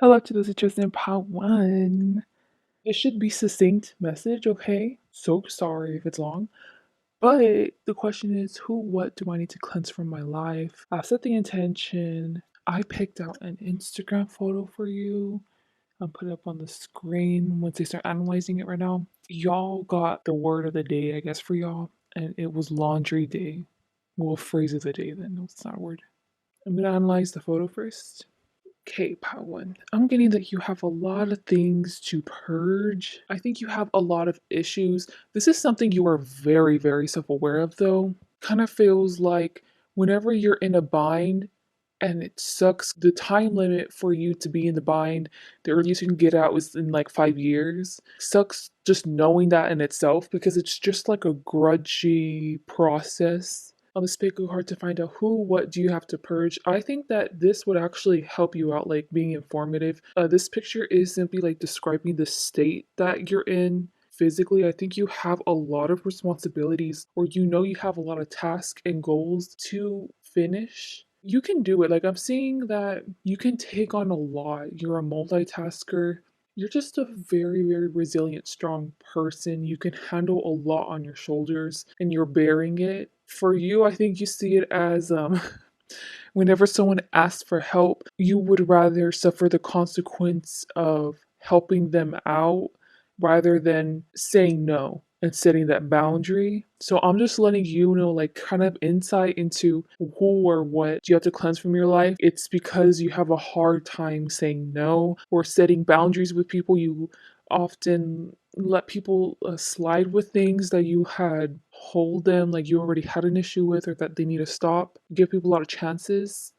Hello to those interested in part one. It should be succinct message, okay? So sorry if it's long. But the question is, who, what do I need to cleanse from my life? I've set the intention. I picked out an Instagram photo for you. I'll put it up on the screen once they start analyzing it right now. Y'all got the word of the day, I guess, for y'all. And it was laundry day. Well, phrase of the day then. No, it's not a word. I'm gonna analyze the photo first. Okay, Pawan. I'm getting that you have a lot of things to purge. I think you have a lot of issues. This is something you are very, very self aware of, though. Kind of feels like whenever you're in a bind and it sucks, the time limit for you to be in the bind, the earliest you can get out is in like 5 years. Sucks just knowing that in itself because it's just like a grudgy process on the Spaco card to find out who, what do you have to purge. I think that this would actually help you out, like being informative. This picture is simply like describing the state that you're in physically. I think you have a lot of responsibilities, or you have a lot of tasks and goals to finish. You can do it. Like, I'm seeing that you can take on a lot. You're a multitasker. You're just a very, very resilient, strong person. You can handle a lot on your shoulders and you're bearing it. For you, I think you see it as whenever someone asks for help, you would rather suffer the consequence of helping them out rather than saying no and setting that boundary. So I'm just letting you know, like, kind of insight into who or what you have to cleanse from your life. It's because you have a hard time saying no or setting boundaries with people. You often let people slide with things that you had hold them like you already had an issue with or that they need to stop. Give people a lot of chances.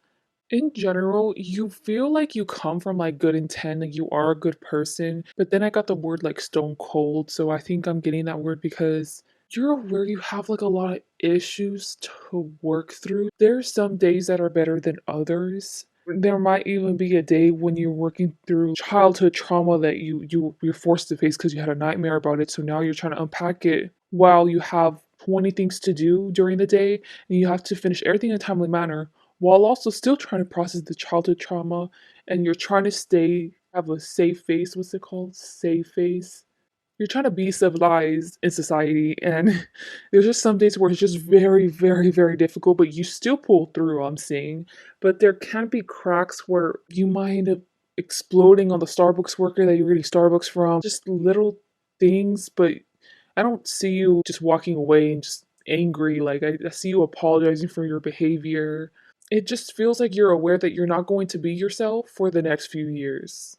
In general, you feel like you come from like good intent, like you are a good person. But then I got the word like stone cold, so I think I'm getting that word because you're aware you have like a lot of issues to work through. There's some days that are better than others. There might even be a day when you're working through childhood trauma that you're forced to face because you had a nightmare about it. So now you're trying to unpack it while you have 20 things to do during the day and you have to finish everything in a timely manner while also still trying to process the childhood trauma and you're trying to have a safe face. What's it called? Safe face. You're trying to be civilized in society, and there's just some days where it's just very, very, very difficult, but you still pull through, I'm seeing. But there can be cracks where you might end up exploding on the Starbucks worker that you're getting Starbucks from. Just little things, but I don't see you just walking away and just angry. Like, I see you apologizing for your behavior. It just feels like you're aware that you're not going to be yourself for the next few years.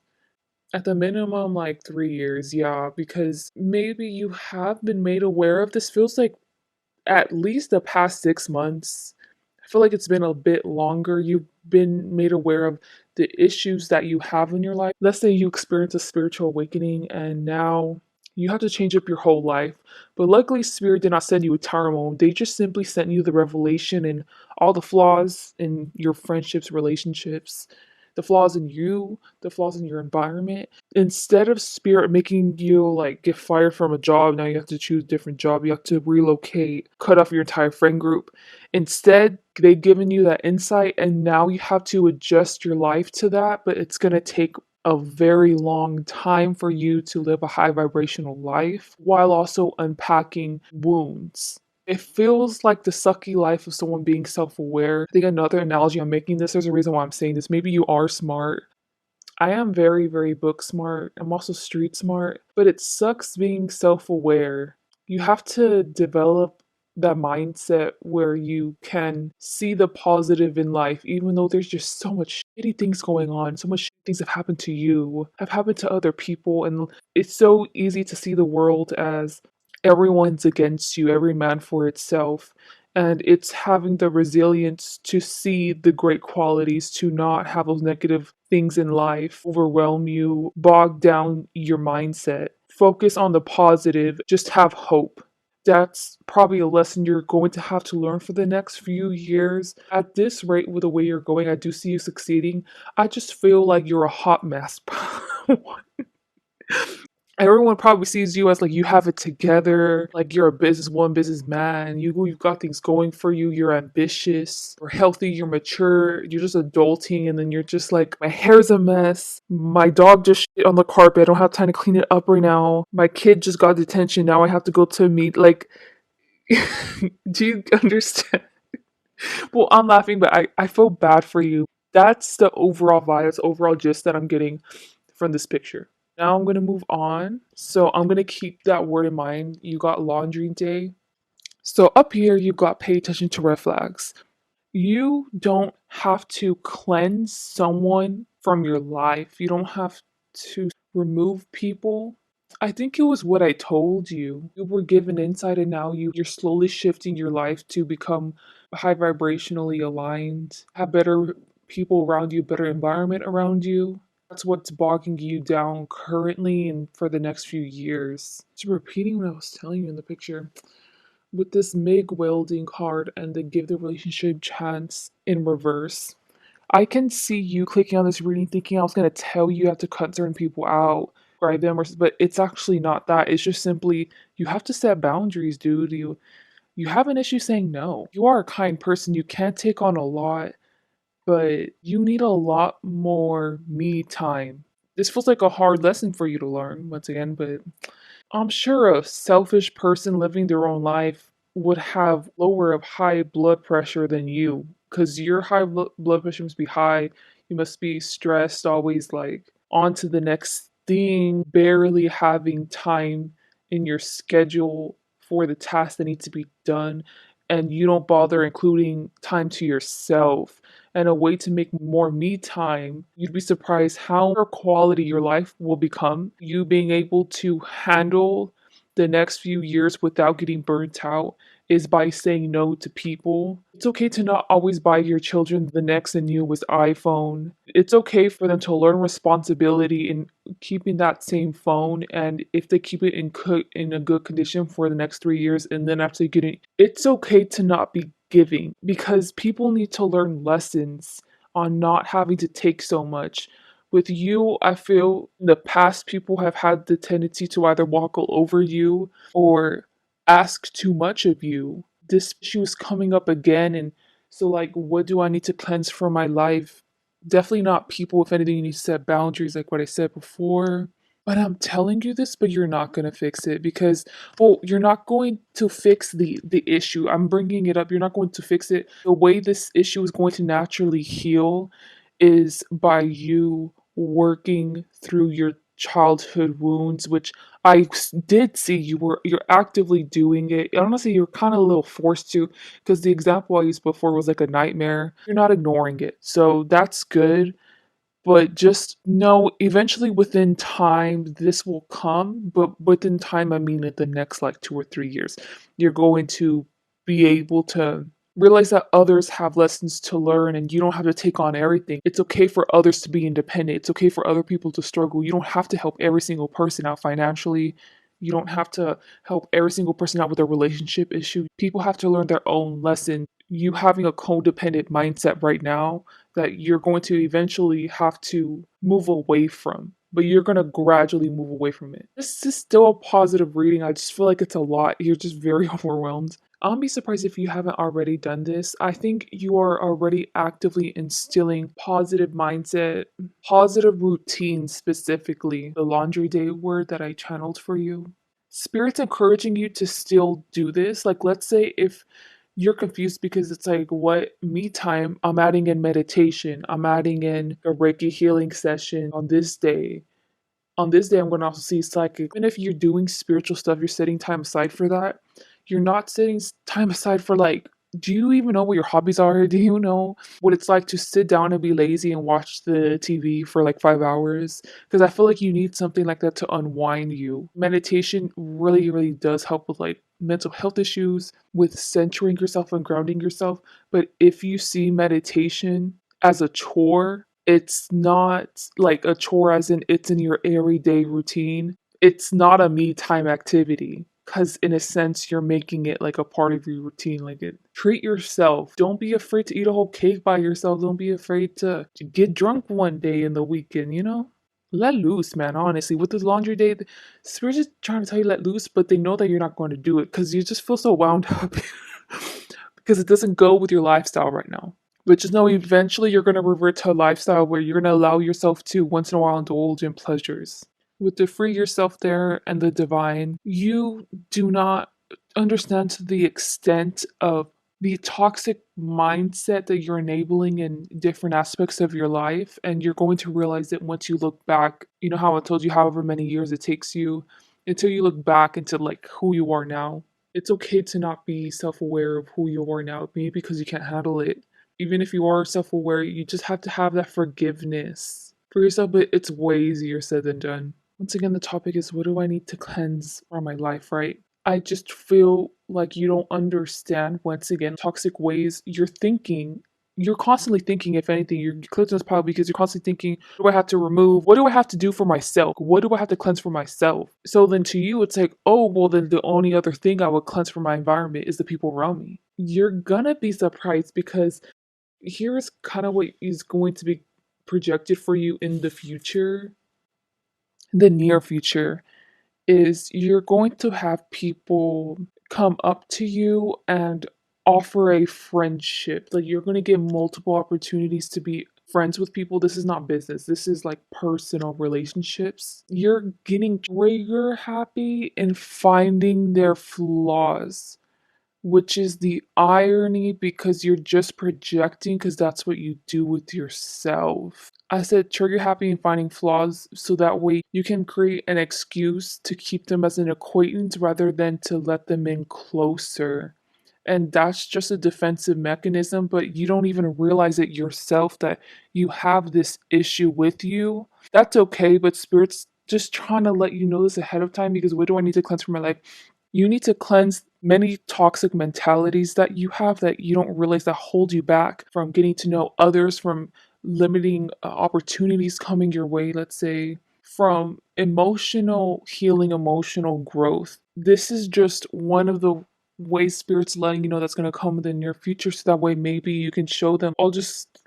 At the minimum, like 3 years, yeah, because maybe you have been made aware of this. Feels like at least the past 6 months. I feel like it's been a bit longer. You've been made aware of the issues that you have in your life. Let's say you experience a spiritual awakening and now you have to change up your whole life. But luckily, Spirit did not send you a tower mode. They just simply sent you the revelation and all the flaws in your friendships, relationships, the flaws in you, the flaws in your environment. Instead of Spirit making you like get fired from a job, now you have to choose a different job, you have to relocate, cut off your entire friend group. Instead, they've given you that insight, and now you have to adjust your life to that, but it's going to take a very long time for you to live a high vibrational life while also unpacking wounds. It feels like the sucky life of someone being self aware. I think another analogy I'm making this, there's a reason why I'm saying this. Maybe you are smart. I am very, very book smart. I'm also street smart, but it sucks being self aware. You have to develop that mindset where you can see the positive in life, even though there's just so much shitty things going on, so much shitty things have happened to you, have happened to other people, and it's so easy to see the world as everyone's against you, every man for itself. And it's having the resilience to see the great qualities, to not have those negative things in life overwhelm you, bog down your mindset. Focus on the positive, just have hope. That's probably a lesson you're going to have to learn for the next few years. At this rate, with the way you're going, I do see you succeeding. I just feel like you're a hot mess. Everyone probably sees you as like you have it together, like you're a businesswoman, businessman. You've got things going for you. You're ambitious, you're healthy, you're mature. You're just adulting, and then you're just like, my hair's a mess. My dog just shit on the carpet. I don't have time to clean it up right now. My kid just got detention. Now I have to go to a meet. Like, do you understand? Well, I'm laughing, but I feel bad for you. That's the overall vibe, that's the overall gist that I'm getting from this picture. Now I'm gonna move on. So I'm gonna keep that word in mind. You got laundry day. So up here, you've got pay attention to red flags. You don't have to cleanse someone from your life. You don't have to remove people. I think it was what I told you. You were given insight and now you're slowly shifting your life to become high vibrationally aligned, have better people around you, better environment around you. That's what's bogging you down currently and for the next few years. Just repeating what I was telling you in the picture with this MIG welding card and the give the relationship chance in reverse. I can see you clicking on this reading thinking I was going to tell you have to cut certain people out, grab them, but it's actually not that. It's just simply you have to set boundaries, dude. You have an issue saying no. You are a kind person. You can't take on a lot, but you need a lot more me time. This feels like a hard lesson for you to learn once again, but I'm sure a selfish person living their own life would have lower of high blood pressure than you because your blood pressure must be high. You must be stressed, always like on to the next thing, barely having time in your schedule for the tasks that need to be done. And you don't bother including time to yourself and a way to make more me time, you'd be surprised how quality your life will become. You being able to handle the next few years without getting burnt out is by saying no to people. It's okay to not always buy your children the next and newest iPhone. It's okay for them to learn responsibility in keeping that same phone, and if they keep it in a good condition for the next 3 years, and then after getting, it's okay to not be giving because people need to learn lessons on not having to take so much. With you, I feel in the past people have had the tendency to either walk all over you or ask too much of you. This issue is coming up again, and so like, what do I need to cleanse from my life? Definitely not people. If anything, you need to set boundaries, like what I said before. But I'm telling you this, but you're not gonna fix it because, well, you're not going to fix the issue. I'm bringing it up. You're not going to fix it. The way this issue is going to naturally heal is by you working through your childhood wounds, which did see you're actively doing it. Honestly, you're kind of a little forced to, because the example I used before was like a nightmare. You're not ignoring it, so that's good. But just know eventually within time this will come, but within time I mean in the next like 2 or 3 years, you're going to be able to realize that others have lessons to learn and you don't have to take on everything. It's okay for others to be independent. It's okay for other people to struggle. You don't have to help every single person out financially. You don't have to help every single person out with a relationship issue. People have to learn their own lesson. You having a codependent mindset right now that you're going to eventually have to move away from, but you're going to gradually move away from it. This is still a positive reading. I just feel like it's a lot. You're just very overwhelmed. I'll be surprised if you haven't already done this. I think you are already actively instilling positive mindset, positive routine, specifically the laundry day word that I channeled for you. Spirit's encouraging you to still do this. Like, let's say if you're confused because it's like, what me time? I'm adding in meditation, I'm adding in a Reiki healing session on this day. On this day, I'm going to also see psychic. And if you're doing spiritual stuff, you're setting time aside for that. You're not setting time aside for like, do you even know what your hobbies are? Do you know what it's like to sit down and be lazy and watch the TV for like 5 hours? Because I feel like you need something like that to unwind you. Meditation really, really does help with like mental health issues, with centering yourself and grounding yourself. But if you see meditation as a chore, it's not like a chore as in it's in your everyday routine. It's not a me time activity because in a sense you're making it like a part of your routine. Like, it treat yourself. Don't be afraid to eat a whole cake by yourself. Don't be afraid to get drunk one day in the weekend, you know? let loose, man. Honestly, with this laundry day, the spirit's just trying to tell you let loose, but they know that you're not going to do it because you just feel so wound up because it doesn't go with your lifestyle right now. But just know eventually you're going to revert to a lifestyle where you're going to allow yourself to once in a while indulge in pleasures. With the free yourself there and the divine, you do not understand to the extent of the toxic mindset that you're enabling in different aspects of your life. And you're going to realize it once you look back. You know how I told you however many years it takes you until you look back into like who you are now. It's okay to not be self-aware of who you are now, maybe because you can't handle it. Even if you are self-aware, you just have to have that forgiveness for yourself, but it's way easier said than done. Once again, the topic is what do I need to cleanse from my life, right? I just feel like you don't understand, once again, toxic ways you're thinking. You're constantly thinking, if anything, you're cleansing this pile because you're constantly thinking, what do I have to remove? What do I have to do for myself? What do I have to cleanse for myself? So then to you, it's like, oh, well, then the only other thing I would cleanse from my environment is the people around me. You're gonna be surprised because here's kind of what is going to be projected for you in the future, the near future, is you're going to have people come up to you and offer a friendship. Like you're going to get multiple opportunities to be friends with people. This is not business. This is like personal relationships. You're getting trigger happy and finding their flaws, which is the irony because you're just projecting because that's what you do with yourself. I said trigger happy and finding flaws so that way you can create an excuse to keep them as an acquaintance rather than to let them in closer. And that's just a defensive mechanism, but you don't even realize it yourself that you have this issue with you. That's okay, but Spirit's just trying to let you know this ahead of time because what do I need to cleanse from my life? You need to cleanse many toxic mentalities that you have that you don't realize that hold you back from getting to know others, from limiting opportunities coming your way, let's say, from emotional healing, emotional growth. This is just one of the ways Spirit's letting you know that's going to come in the near future so that way maybe you can show them. I'll just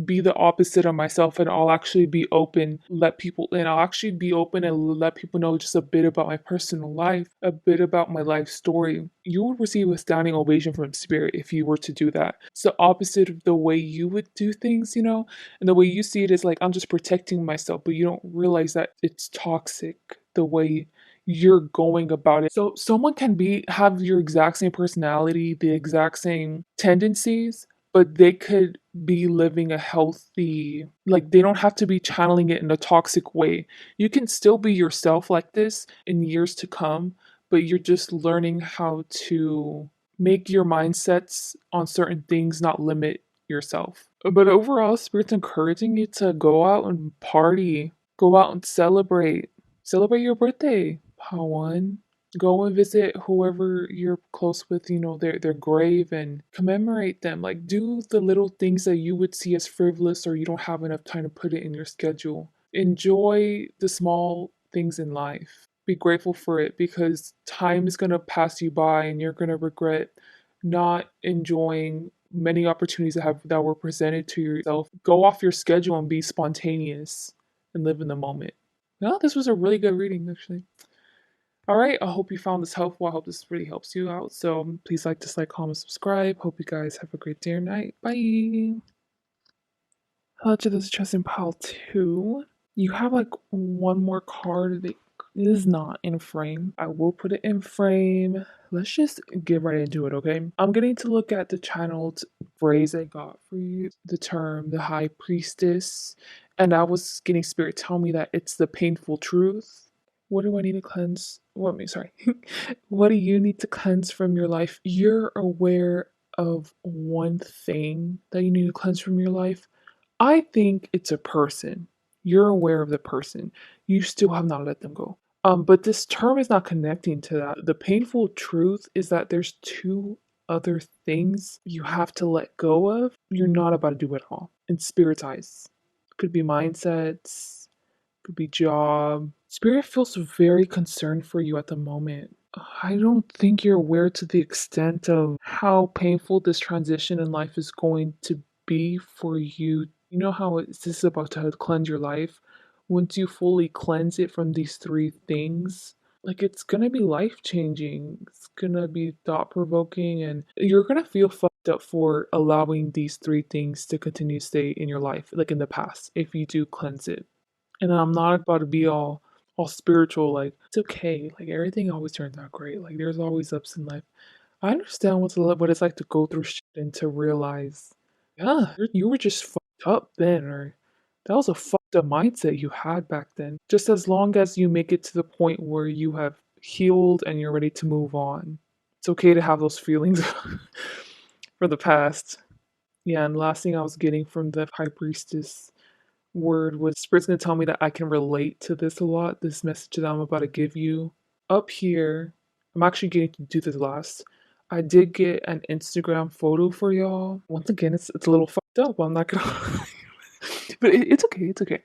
be the opposite of myself and I'll actually be open, let people in. I'll actually be open and let people know just a bit about my personal life, a bit about my life story. You would receive a standing ovation from Spirit if you were to do that. It's the opposite of the way you would do things, and the way you see it is like I'm just protecting myself, but you don't realize that it's toxic the way you're going about it. So someone can have your exact same personality, the exact same tendencies, but they could be living a healthy, like they don't have to be channeling it in a toxic way. You can still be yourself like this in years to come, but you're just learning how to make your mindsets on certain things not limit yourself. But overall, Spirit's encouraging you to go out and party, go out and celebrate your birthday, Pawan. Go and visit whoever you're close with, their grave and commemorate them. Like do the little things that you would see as frivolous or you don't have enough time to put it in your schedule. Enjoy the small things in life. Be grateful for it because time is gonna pass you by and you're gonna regret not enjoying many opportunities that were presented to yourself. Go off your schedule and be spontaneous and live in the moment. No, this was a really good reading actually. All right, I hope you found this helpful. I hope this really helps you out. So please like, dislike, comment, subscribe. Hope you guys have a great day or night. Bye. Hello to this chest in pile 2. You have like one more card that is not in frame. I will put it in frame. Let's just get right into it, okay? I'm getting to look at the channeled phrase I got for you, the term, the high priestess, and I was getting spirit tell me that it's the painful truth. What do I need to cleanse? Sorry. What do you need to cleanse from your life? You're aware of one thing that you need to cleanse from your life. I think it's a person. You're aware of the person. You still have not let them go. But this term is not connecting to that. The painful truth is that there's two other things you have to let go of. You're not about to do it all. In Spirit's eyes. Could be mindsets, could be job. Spirit feels very concerned for you at the moment. I don't think you're aware to the extent of how painful this transition in life is going to be for you. You know how this is about to cleanse your life? once you fully cleanse it from these three things, like it's gonna be life changing. It's gonna be thought provoking, and you're gonna feel fucked up for allowing these three things to continue to stay in your life, like in the past, if you do cleanse it. And I'm not about to be all spiritual, like it's okay. Like everything always turns out great. Like there's always ups in life. I understand what it's like to go through shit and to realize, yeah, you were just fucked up then, or that was a fucked up mindset you had back then. Just as long as you make it to the point where you have healed and you're ready to move on, it's okay to have those feelings for the past. Yeah, and last thing I was getting from the high priestess word was Spirit's gonna tell me that I can relate to this a lot, this message that I'm about to give you. Up here, I'm actually getting to do this last. I did get an Instagram photo for y'all. Once again, it's a little fucked up. I'm not gonna but it's okay, it's okay.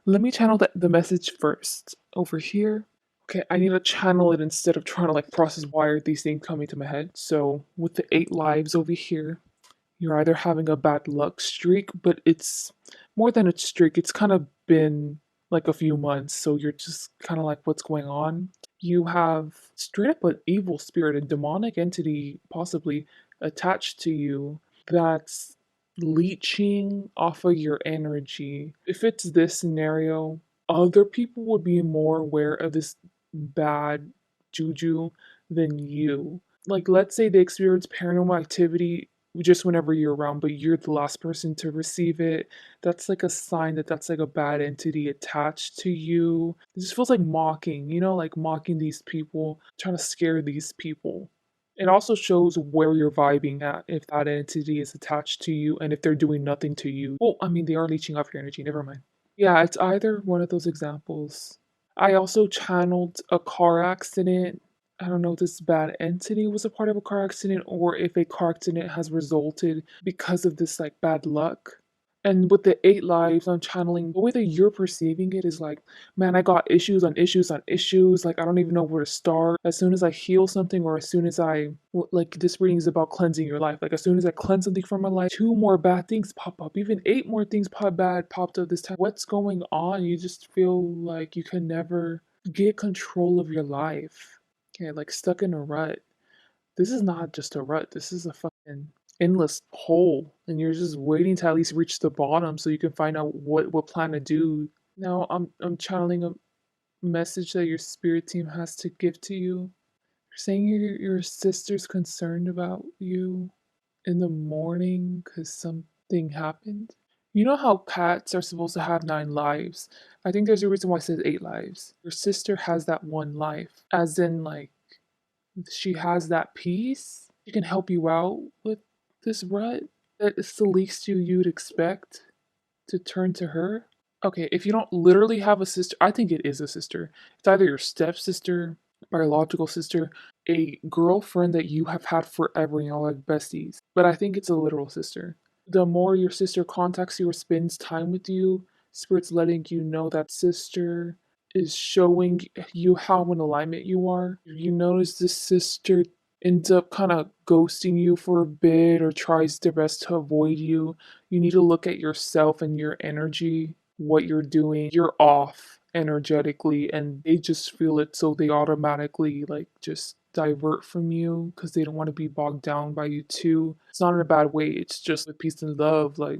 Let me channel the message first. Over here. Okay, I need to channel it instead of trying to like process why are these things coming to my head. So with the 8 lives over here, you're either having a bad luck streak, but it's more than a streak. It's kind of been like a few months, so you're just kind of like, what's going on? You have straight up an evil spirit, a demonic entity possibly attached to you that's leeching off of your energy. If it's this scenario, other people would be more aware of this bad juju than you. Like, let's say they experience paranormal activity just whenever you're around, but you're the last person to receive it. That's like a sign that that's like a bad entity attached to you. It just feels like mocking, like mocking these people, trying to scare these people. It also shows where you're vibing at if that entity is attached to you and if they're doing nothing to you. Well, I mean, they are leeching off your energy, never mind. Yeah, it's either one of those examples. I also channeled a car accident. I don't know if this bad entity was a part of a car accident or if a car accident has resulted because of this like bad luck. And with the 8 lives, I'm channeling the way that you're perceiving it is like, man, I got issues on issues on issues. Like, I don't even know where to start. As soon as I heal something, or as soon as like, this reading is about cleansing your life. Like, as soon as I cleanse something from my life, 2 more bad things pop up. Even 8 more things popped up this time. What's going on? You just feel like you can never get control of your life. Okay, like stuck in a rut. This is not just a rut. This is a fucking endless hole, and you're just waiting to at least reach the bottom so you can find out what plan to do. Now I'm channeling a message that your spirit team has to give to you. You're saying your sister's concerned about you in the morning because something happened. You know how cats are supposed to have 9 lives? I think there's a reason why it says 8 lives. Your sister has that one life, as in like she has that peace. She can help you out with this rut. That is the least you'd expect to turn to her. Okay, if you don't literally have a sister, I think it is a sister. It's either your stepsister, biological sister, a girlfriend that you have had forever and y'all like besties. But I think it's a literal sister. The more your sister contacts you or spends time with you, Spirit's letting you know that sister is showing you how in alignment you are. You notice this sister ends up kind of ghosting you for a bit or tries their best to avoid you. You need to look at yourself and your energy, what you're doing. You're off energetically, and they just feel it, so they automatically like just divert from you because they don't want to be bogged down by you too. It's not in a bad way, it's just with peace and love. Like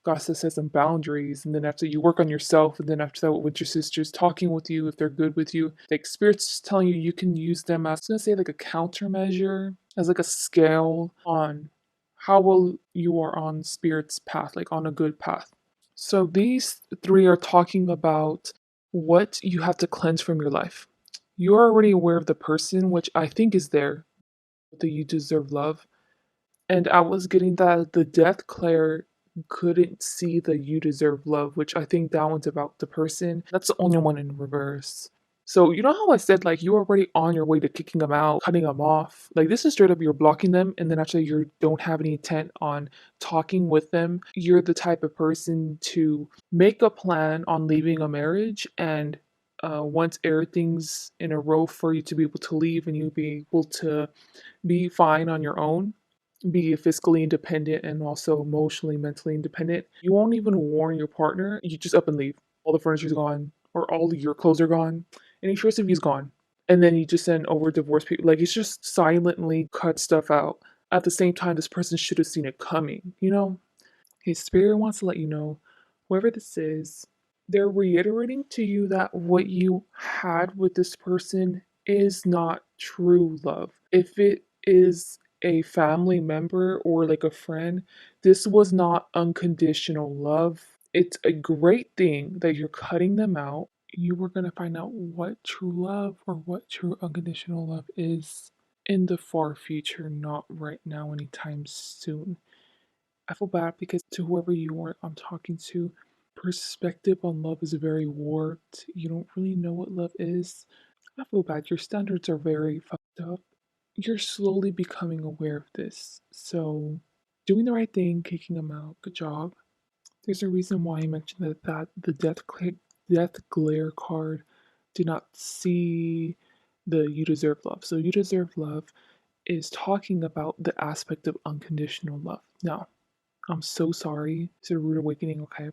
God says, set some boundaries, and then after you work on yourself, and then after that, with your sisters talking with you, if they're good with you, like spirits telling you, you can use them as, I was gonna say, like a countermeasure, as like a scale on how well you are on spirit's path, like on a good path. So these three are talking about what you have to cleanse from your life. You're already aware of the person, which I think is there, that you deserve love. And I was getting that the death Claire couldn't see the you deserve love, which I think that one's about the person. That's the only one in reverse. So you know how I said like you're already on your way to kicking them out, cutting them off. Like this is straight up you're blocking them, and then actually you don't have any intent on talking with them. You're the type of person to make a plan on leaving a marriage, and once everything's in a row for you to be able to leave and you be able to be fine on your own, be fiscally independent and also emotionally, mentally independent. You won't even warn your partner. You just up and leave. All the furniture's gone. or all your clothes are gone, any trace of you's gone. And then you just send over divorce people. Like, it's just silently cut stuff out. At the same time, this person should have seen it coming, you know? His spirit wants to let you know, whoever this is, they're reiterating to you that what you had with this person is not true love. If it is a family member or like a friend, this was not unconditional love. It's a great thing that you're cutting them out. You were going to find out what true love or what true unconditional love is in the far future, not right now, anytime soon. I feel bad because to whoever you are I'm talking to, perspective on love is very warped. You don't really know what love is. I feel bad. Your standards are very fucked up. You're slowly becoming aware of this. So, doing the right thing, kicking them out. Good job. There's a reason why I mentioned that the death glare card did not see the you deserve love. So, you deserve love is talking about the aspect of unconditional love. Now, I'm so sorry. It's a rude awakening, okay?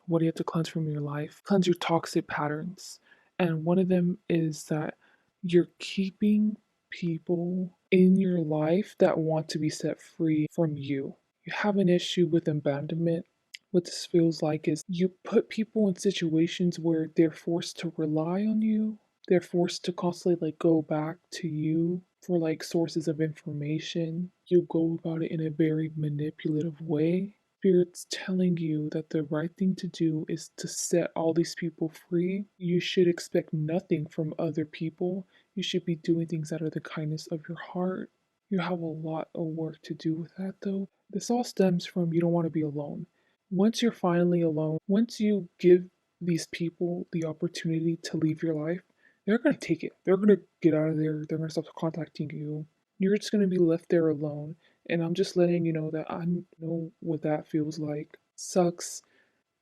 What do you have to cleanse from your life? Cleanse your toxic patterns. And one of them is that you're keeping people in your life that want to be set free from you. You have an issue with abandonment. What this feels like is you put people in situations where they're forced to rely on you. They're forced to constantly like go back to you for like sources of information. You go about it in a very manipulative way. Spirit's telling you that the right thing to do is to set all these people free. You should expect nothing from other people. You should be doing things out of the kindness of your heart. You have a lot of work to do with that though. This all stems from you don't want to be alone. Once you're finally alone, once you give these people the opportunity to leave your life, they're going to take it. They're going to get out of there. They're going to stop contacting you. You're just going to be left there alone. And I'm just letting you know that I know what that feels like. Sucks,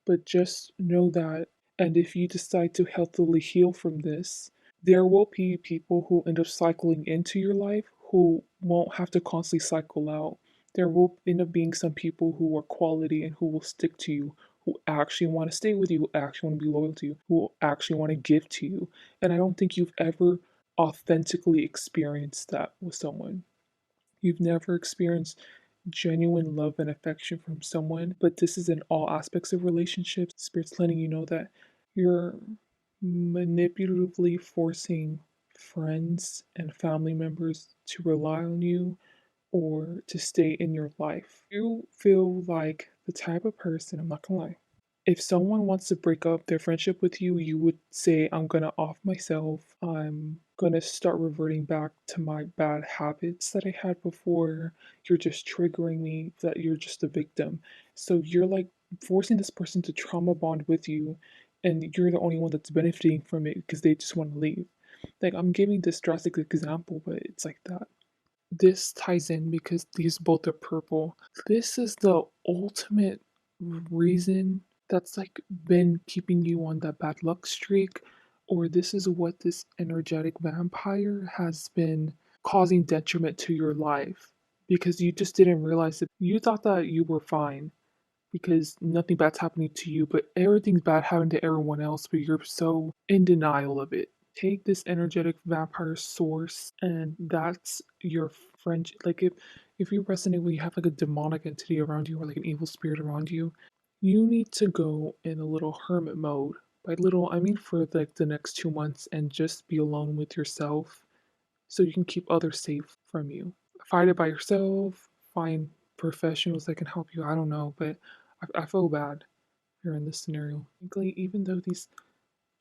but just know that. And if you decide to healthily heal from this, there will be people who end up cycling into your life who won't have to constantly cycle out. There will end up being some people who are quality and who will stick to you, who actually want to stay with you, who actually want to be loyal to you, who actually want to give to you. And I don't think you've ever authentically experienced that with someone. You've never experienced genuine love and affection from someone, but this is in all aspects of relationships. Spirit's letting you know that you're manipulatively forcing friends and family members to rely on you or to stay in your life. You feel like the type of person, I'm not gonna lie, if someone wants to break up their friendship with you, you would say, I'm gonna off myself. I'm gonna start reverting back to my bad habits that I had before. You're just triggering me, that you're just a victim. So you're like forcing this person to trauma bond with you, and you're the only one that's benefiting from it because they just want to leave. Like, I'm giving this drastic example, but it's like that. This ties in because these both are purple. This is the ultimate reason that's like been keeping you on that bad luck streak, or this is what this energetic vampire has been causing detriment to your life because you just didn't realize it. You thought that you were fine because nothing bad's happening to you, but everything's bad happening to everyone else, but you're so in denial of it. Take this energetic vampire source, and that's your friend. Like if you resonate when you have like a demonic entity around you or like an evil spirit around you, you need to go in a little hermit mode. By little, I mean for like the next 2 months and just be alone with yourself so you can keep others safe from you. Fight it by yourself, find professionals that can help you. I don't know, but I feel bad here in this scenario. Frankly, even though these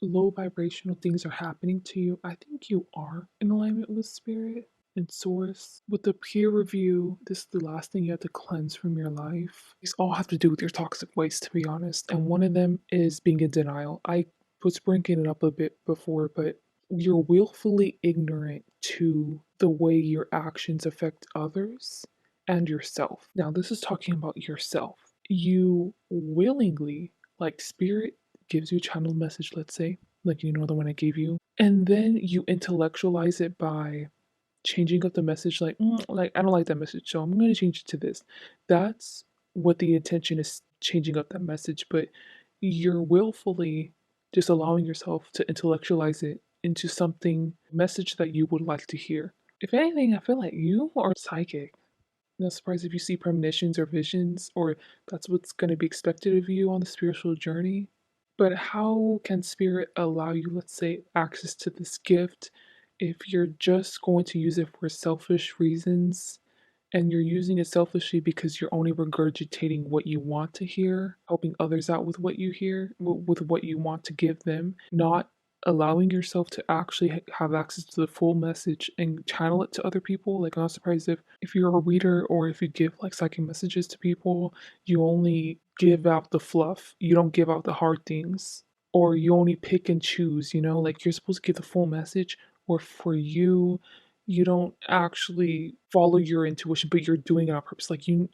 low vibrational things are happening to you, I think you are in alignment with spirit and source. With the peer review, this is the last thing you have to cleanse from your life. These all have to do with your toxic waste, to be honest. And one of them is being in denial. I was bringing it up a bit before, but you're willfully ignorant to the way your actions affect others and yourself. Now, this is talking about yourself. You willingly, like spirit gives you a channeled message, let's say, like you know the one I gave you, and then you intellectualize it by changing up the message, like, like I don't like that message, so I'm going to change it to this. That's what the intention is, changing up that message, but you're willfully just allowing yourself to intellectualize it into something message that you would like to hear. If anything, I feel like you are psychic. Not surprised if you see premonitions or visions, or that's what's going to be expected of you on the spiritual journey. But how can spirit allow you, let's say, access to this gift if you're just going to use it for selfish reasons and you're using it selfishly because you're only regurgitating what you want to hear, helping others out with what you hear, with what you want to give them, not allowing yourself to actually have access to the full message and channel it to other people. Like, I'm not surprised if you're a reader or if you give like psychic messages to people, you only give out the fluff, you don't give out the hard things, or you only pick and choose, like you're supposed to give the full message, or for you, you don't actually follow your intuition, but you're doing it on purpose. Like, you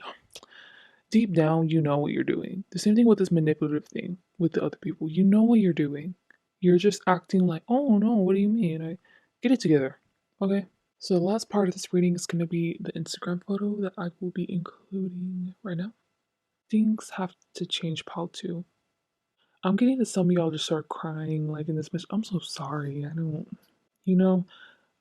deep down, you know what you're doing. The same thing with this manipulative thing with the other people. You know what you're doing. You're just acting like, oh no, what do you mean? I get it together. Okay. So the last part of this reading is gonna be the Instagram photo that I will be including right now. Things have to change, pal too. I'm getting that some of y'all just start crying like in this message. I'm so sorry. I don't you know,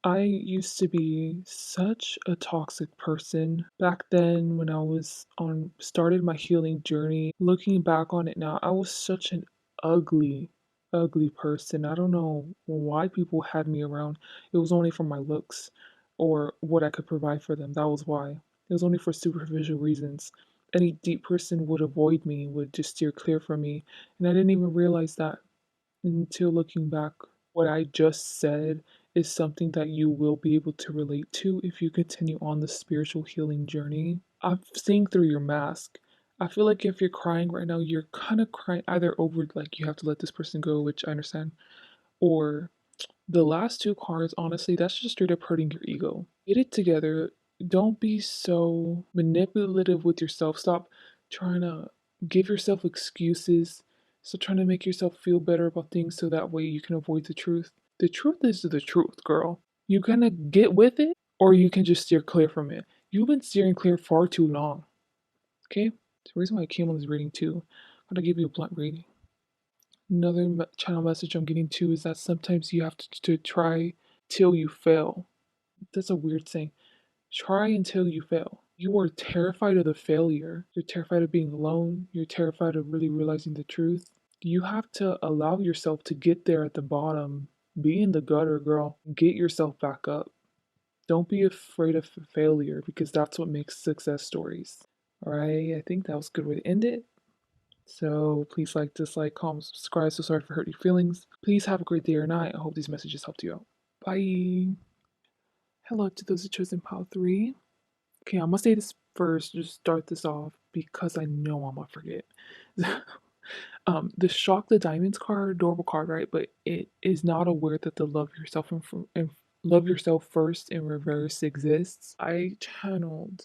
I used to be such a toxic person back then when I was on started my healing journey. Looking back on it now, I was such an ugly, ugly person. I don't know why people had me around. It was only for my looks or what I could provide for them. That was why. It was only for superficial reasons. Any deep person would avoid me, would just steer clear from me. And I didn't even realize that until looking back. What I just said is something that you will be able to relate to if you continue on the spiritual healing journey. I'm seeing through your mask. I feel like if you're crying right now, you're kind of crying either over like you have to let this person go, which I understand, or the last two cards, honestly, that's just straight up hurting your ego. Get it together. Don't be so manipulative with yourself. Stop trying to give yourself excuses. Stop trying to make yourself feel better about things so that way you can avoid the truth. The truth is the truth, girl. You gonna get with it or you can just steer clear from it. You've been steering clear far too long. Okay? It's the reason why I came on this reading too. I'm gonna give you a blunt reading. Another channel message I'm getting too is that sometimes you have to try till you fail. That's a weird saying. Try until you fail. You are terrified of the failure. You're terrified of being alone. You're terrified of really realizing the truth. You have to allow yourself to get there at the bottom. Be in the gutter, girl. Get yourself back up. Don't be afraid of failure because that's what makes success stories. All right, I think that was a good way to end it. So please like, dislike, comment, subscribe. So sorry for hurting your feelings. Please have a great day or night. I hope these messages helped you out. Bye. Hello to those who chosen pile 3. Okay, I'm gonna say this first, just start this off because I know I'm gonna forget. The Shock the Diamonds card, adorable card, right? But it is not aware that the and love yourself first in reverse exists. I channeled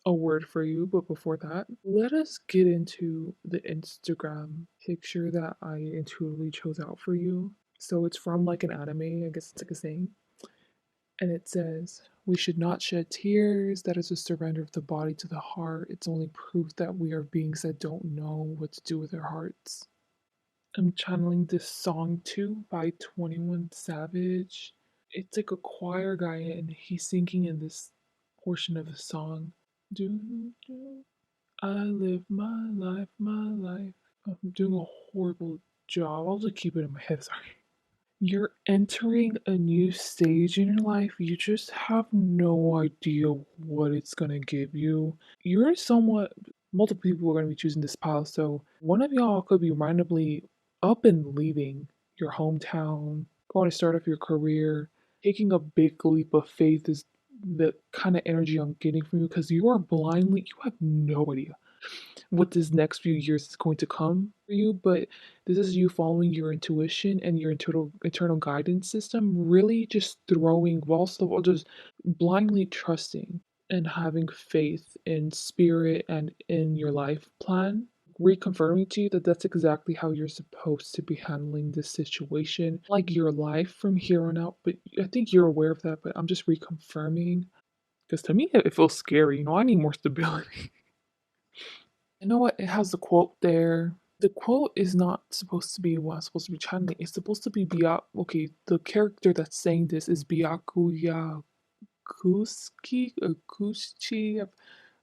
a word for you, but before that, let us get into the Instagram picture that I intuitively chose out for you. So it's from like an anime, I guess it's like a saying. And it says, we should not shed tears. That is a surrender of the body to the heart. It's only proof that we are beings that don't know what to do with their hearts. I'm channeling this song too by 21 Savage. It's like a choir guy and he's singing in this portion of the song. Do, do, I live my life, my life. I'm doing a horrible job. I'll just keep it in my head, sorry. You're entering a new stage in your life. You just have no idea what it's gonna give you. You're somewhat, multiple people are gonna be choosing this pile, so one of y'all could be randomly up and leaving your hometown, going to start off your career. Taking a big leap of faith is the kind of energy I'm getting from you because you are blindly, you have no idea what this next few years is going to come for you, but this is you following your intuition and your internal guidance system, really just throwing whilst the just blindly trusting and having faith in spirit and in your life plan, reconfirming to you that that's exactly how you're supposed to be handling this situation, like your life from here on out. But I think you're aware of that, but I'm just reconfirming because to me it feels scary. I need more stability. You know what? It has the quote there. The quote is not supposed to be what I'm supposed to be channeling. It's supposed to be Bia. Okay, the character that's saying this is Byakuya or Kushi. I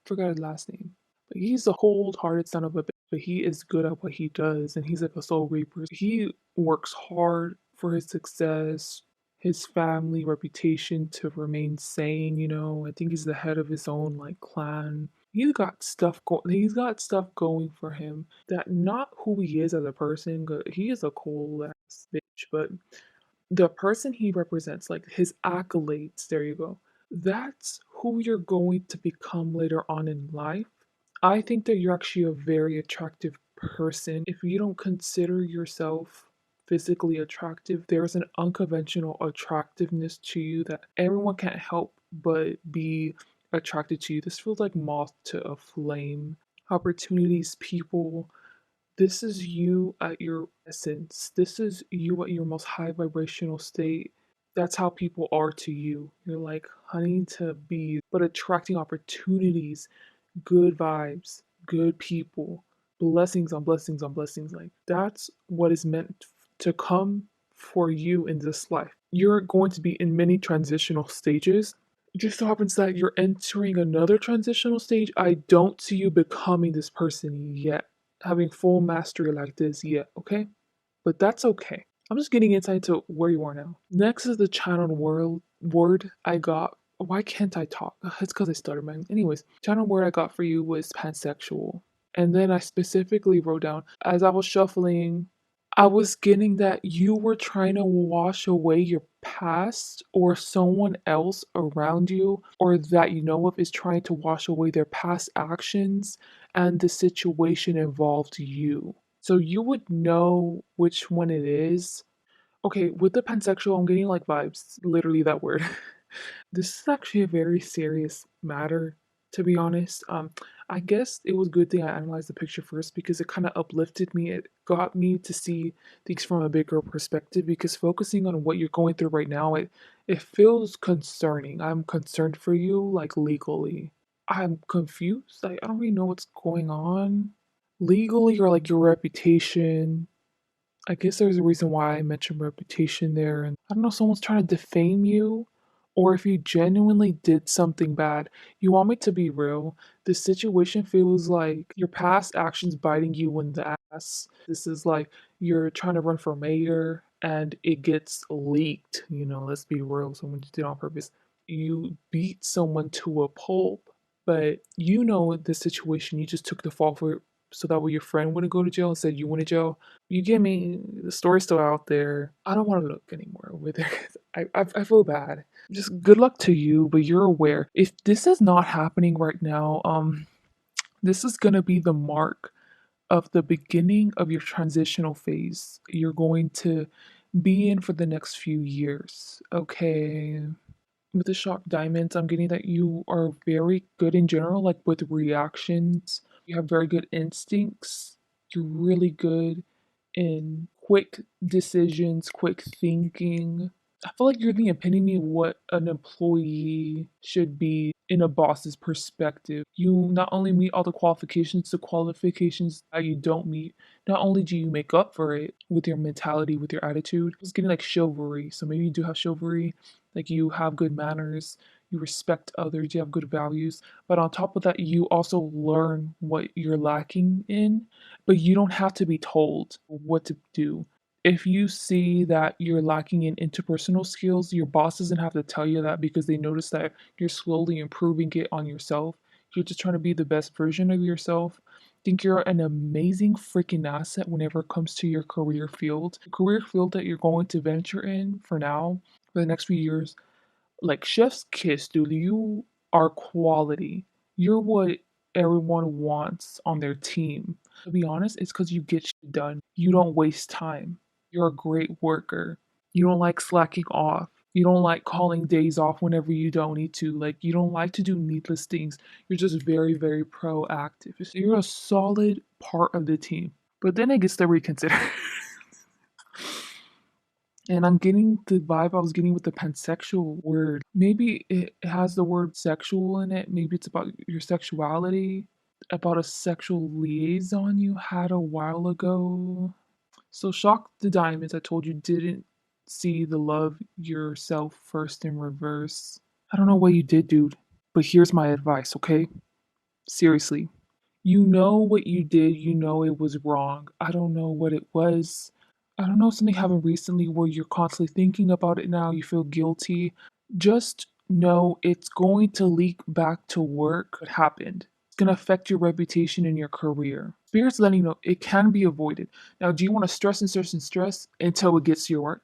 forgot his last name. But he's a cold-hearted son of a bitch, but he is good at what he does, and he's like a soul reaper. He works hard for his success, his family reputation to remain sane, you know. I think he's the head of his own like clan. He's got stuff going for him that not who he is as a person, but he is a cold ass bitch, but the person he represents, like his accolades, there you go. That's who you're going to become later on in life. I think that you're actually a very attractive person. If you don't consider yourself physically attractive, there's an unconventional attractiveness to you that everyone can't help but be attracted to you. This feels like moth to a flame. Opportunities, people, this is you at your essence. This is you at your most high vibrational state. That's how people are to you. You're like honey to bees, but attracting opportunities, good vibes, good people, blessings on blessings on blessings. Like that's what is meant to come for you in this life. You're going to be in many transitional stages. It just so happens that you're entering another transitional stage. I don't see you becoming this person yet, having full mastery like this yet, okay? But that's okay. I'm just getting insight to where you are now. Next is the channeled word I got. Why can't I talk? Ugh, it's because I stutter, man. Anyways, channel word I got for you was pansexual. And then I specifically wrote down, as I was shuffling, I was getting that you were trying to wash away your past, or someone else around you, or that you know of, is trying to wash away their past actions, and the situation involved you. So you would know which one it is. Okay, with the pansexual, I'm getting like vibes, literally that word. This is actually a very serious matter, to be honest. I guess it was a good thing I analyzed the picture first because it kind of uplifted me. It got me to see things from a bigger perspective because focusing on what you're going through right now, it feels concerning. I'm concerned for you, like legally. I'm confused. I don't really know what's going on. Legally, or like your reputation, I guess there's a reason why I mentioned reputation there. And I don't know, someone's trying to defame you, or if you genuinely did something bad. You want me to be real? This situation feels like your past actions biting you in the ass. This is like you're trying to run for mayor and it gets leaked. You know, let's be real. Someone just did it on purpose. You beat someone to a pulp, but you know the situation. You just took the fall for it so that way your friend wouldn't go to jail and said you went to jail. You get me? The story's still out there. I don't want to look anymore over there. I feel bad. Just good luck to you, but you're aware. If this is not happening right now, this is gonna be the mark of the beginning of your transitional phase you're going to be in for the next few years. Okay. With the shock diamonds, I'm getting that you are very good in general, like with reactions. You have very good instincts. You're really good in quick decisions, quick thinking. I feel like you're the epitome of what an employee should be in a boss's perspective. You not only meet all the qualifications that you don't meet, not only do you make up for it with your mentality, with your attitude, it's getting like chivalry. So maybe you do have chivalry, like you have good manners, you respect others, you have good values. But on top of that, you also learn what you're lacking in, but you don't have to be told what to do. If you see that you're lacking in interpersonal skills, your boss doesn't have to tell you that because they notice that you're slowly improving it on yourself. You're just trying to be the best version of yourself. Think you're an amazing freaking asset whenever it comes to your career field. The career field that you're going to venture in for now, for the next few years, like chef's kiss, dude. You are quality. You're what everyone wants on their team. To be honest, it's because you get shit done. You don't waste time. You're a great worker. You don't like slacking off. You don't like calling days off whenever you don't need to. Like, you don't like to do needless things. You're just very, very proactive. So you're a solid part of the team. But then it gets to reconsider. And I'm getting the vibe I was getting with the pansexual word. Maybe it has the word sexual in it. Maybe it's about your sexuality. about a sexual liaison you had a while ago. So, Shock the Diamonds, I told you, didn't see the love yourself first in reverse. I don't know what you did, dude, but here's my advice, okay? Seriously. You know what you did, you know it was wrong. I don't know what it was. I don't know, something happened recently where you're constantly thinking about it now, you feel guilty. Just know it's going to leak back to work what happened. It's going to affect your reputation and your career. Spirit's letting you know it can be avoided. Now, do you want to stress and stress and stress until it gets to your work?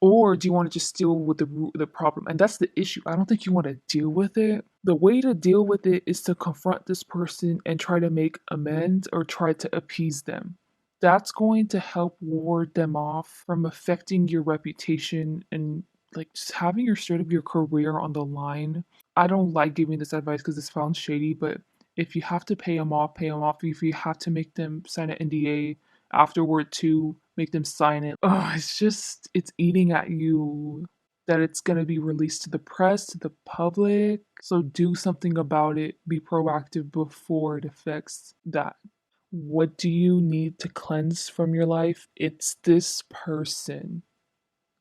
Or do you want to just deal with the root of the problem? And that's the issue. I don't think you want to deal with it. The way to deal with it is to confront this person and try to make amends or try to appease them. That's going to help ward them off from affecting your reputation and like just having your straight of your career on the line. I don't like giving this advice because it sounds shady, but if you have to pay them off, pay them off. If you have to make them sign an NDA afterward to make them sign it. Oh, it's just it's eating at you that it's going to be released to the press, to the public. So do something about it. Be proactive before it affects that. What do you need to cleanse from your life? It's this person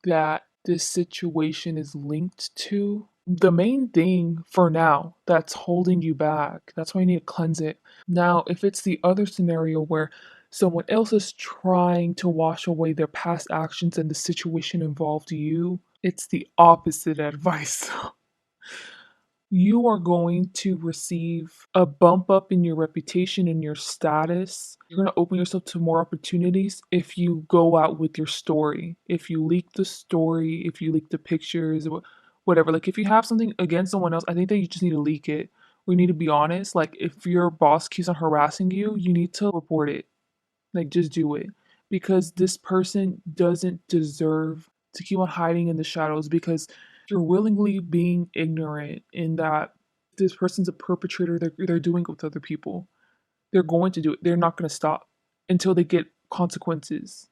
that this situation is linked to. The main thing for now that's holding you back, that's why you need to cleanse it. Now, if it's the other scenario where someone else is trying to wash away their past actions and the situation involved you, it's the opposite advice. You are going to receive a bump up in your reputation and your status. You're going to open yourself to more opportunities if you go out with your story. If you leak the story, if you leak the pictures, whatever. Like, if you have something against someone else, I think that you just need to leak it. We need to be honest. Like, if your boss keeps on harassing you, you need to report it. Like, just do it. Because this person doesn't deserve to keep on hiding in the shadows because you're willingly being ignorant in that this person's a perpetrator, they're doing it with other people. They're going to do it. They're not going to stop until they get consequences.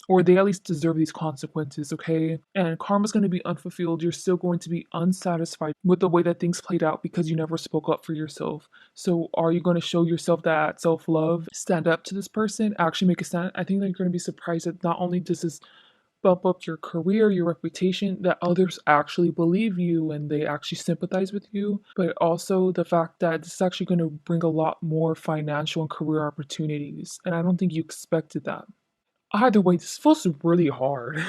Or they at least deserve these consequences, okay? And karma's going to be unfulfilled. You're still going to be unsatisfied with the way that things played out because you never spoke up for yourself. So, are you going to show yourself that self love, stand up to this person, actually make a stand? I think that you're going to be surprised that not only does this bump up your career, your reputation, that others actually believe you and they actually sympathize with you, but also the fact that this is actually going to bring a lot more financial and career opportunities. And I don't think you expected that. Either way, this feels really hard.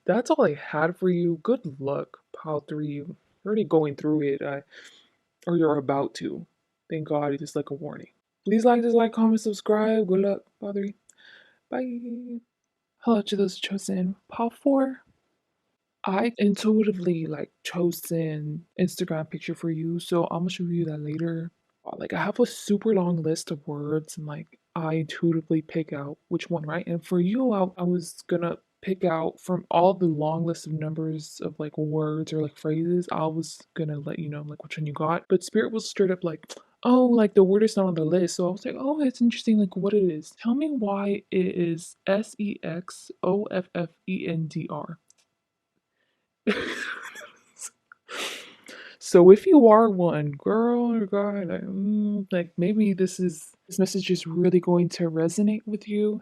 That's all I had for you. Good luck, Pile 3. You're already going through it, or you're about to. Thank God, it's just like a warning. Please like, dislike, comment, subscribe. Good luck, Pile 3. Bye. Hello to those chosen. Pile 4. I intuitively like chose an Instagram picture for you, so I'm gonna show you that later. Like I have a super long list of words and like I intuitively pick out which one, right? And for you, I was gonna pick out from all the long list of numbers of like words or like phrases, I was gonna let you know like which one you got. But Spirit was straight up like, oh, like the word is not on the list. So I was like, oh, it's interesting, like what it is. Tell me why it is Sexoffendr. So if you are one girl or guy, like maybe this message is really going to resonate with you.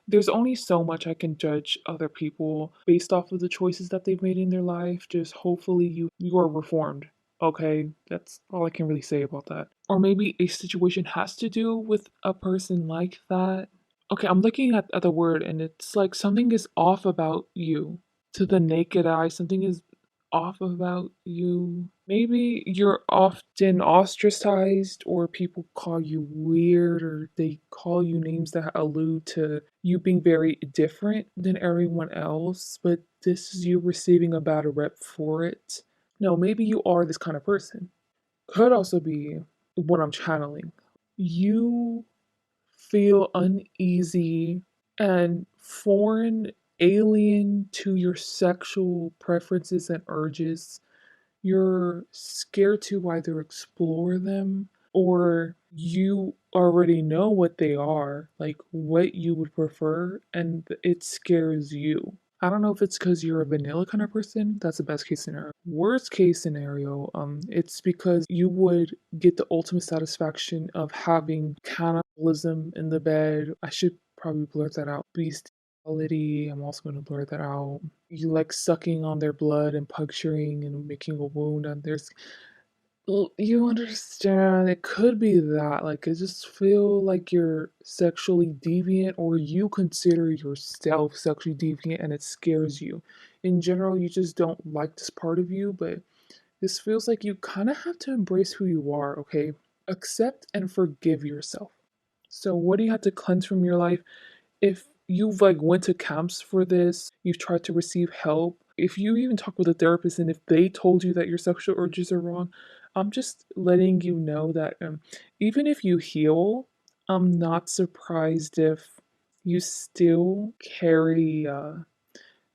There's only so much I can judge other people based off of the choices that they've made in their life. Just hopefully you are reformed. Okay, that's all I can really say about that. Or maybe a situation has to do with a person like that. Okay, I'm looking at the word and it's like something is off about you. To the naked eye, something is off about you. Maybe you're often ostracized, or people call you weird, or they call you names that allude to you being very different than everyone else, but this is you receiving a bad rep for it. No, maybe you are this kind of person. Could also be what I'm channeling. You feel uneasy and foreign, alien to your sexual preferences and urges. You're scared to either explore them or you already know what they are, like what you would prefer, and it scares you. I don't know if it's because you're a vanilla kind of person. That's the best case scenario. Worst case scenario, it's because you would get the ultimate satisfaction of having cannibalism in the bed. I should probably blur that out. Bestiality, I'm also going to blur that out. You like sucking on their blood and puncturing and making a wound on their skin. Well, you understand, it could be that, like, it just feel like you're sexually deviant or you consider yourself sexually deviant and it scares you. In general, you just don't like this part of you, but this feels like you kind of have to embrace who you are, okay? Accept and forgive yourself. So, what do you have to cleanse from your life? If you've like went to camps for this, you've tried to receive help, if you even talk with a therapist and if they told you that your sexual urges are wrong, I'm just letting you know that even if you heal, I'm not surprised if you still carry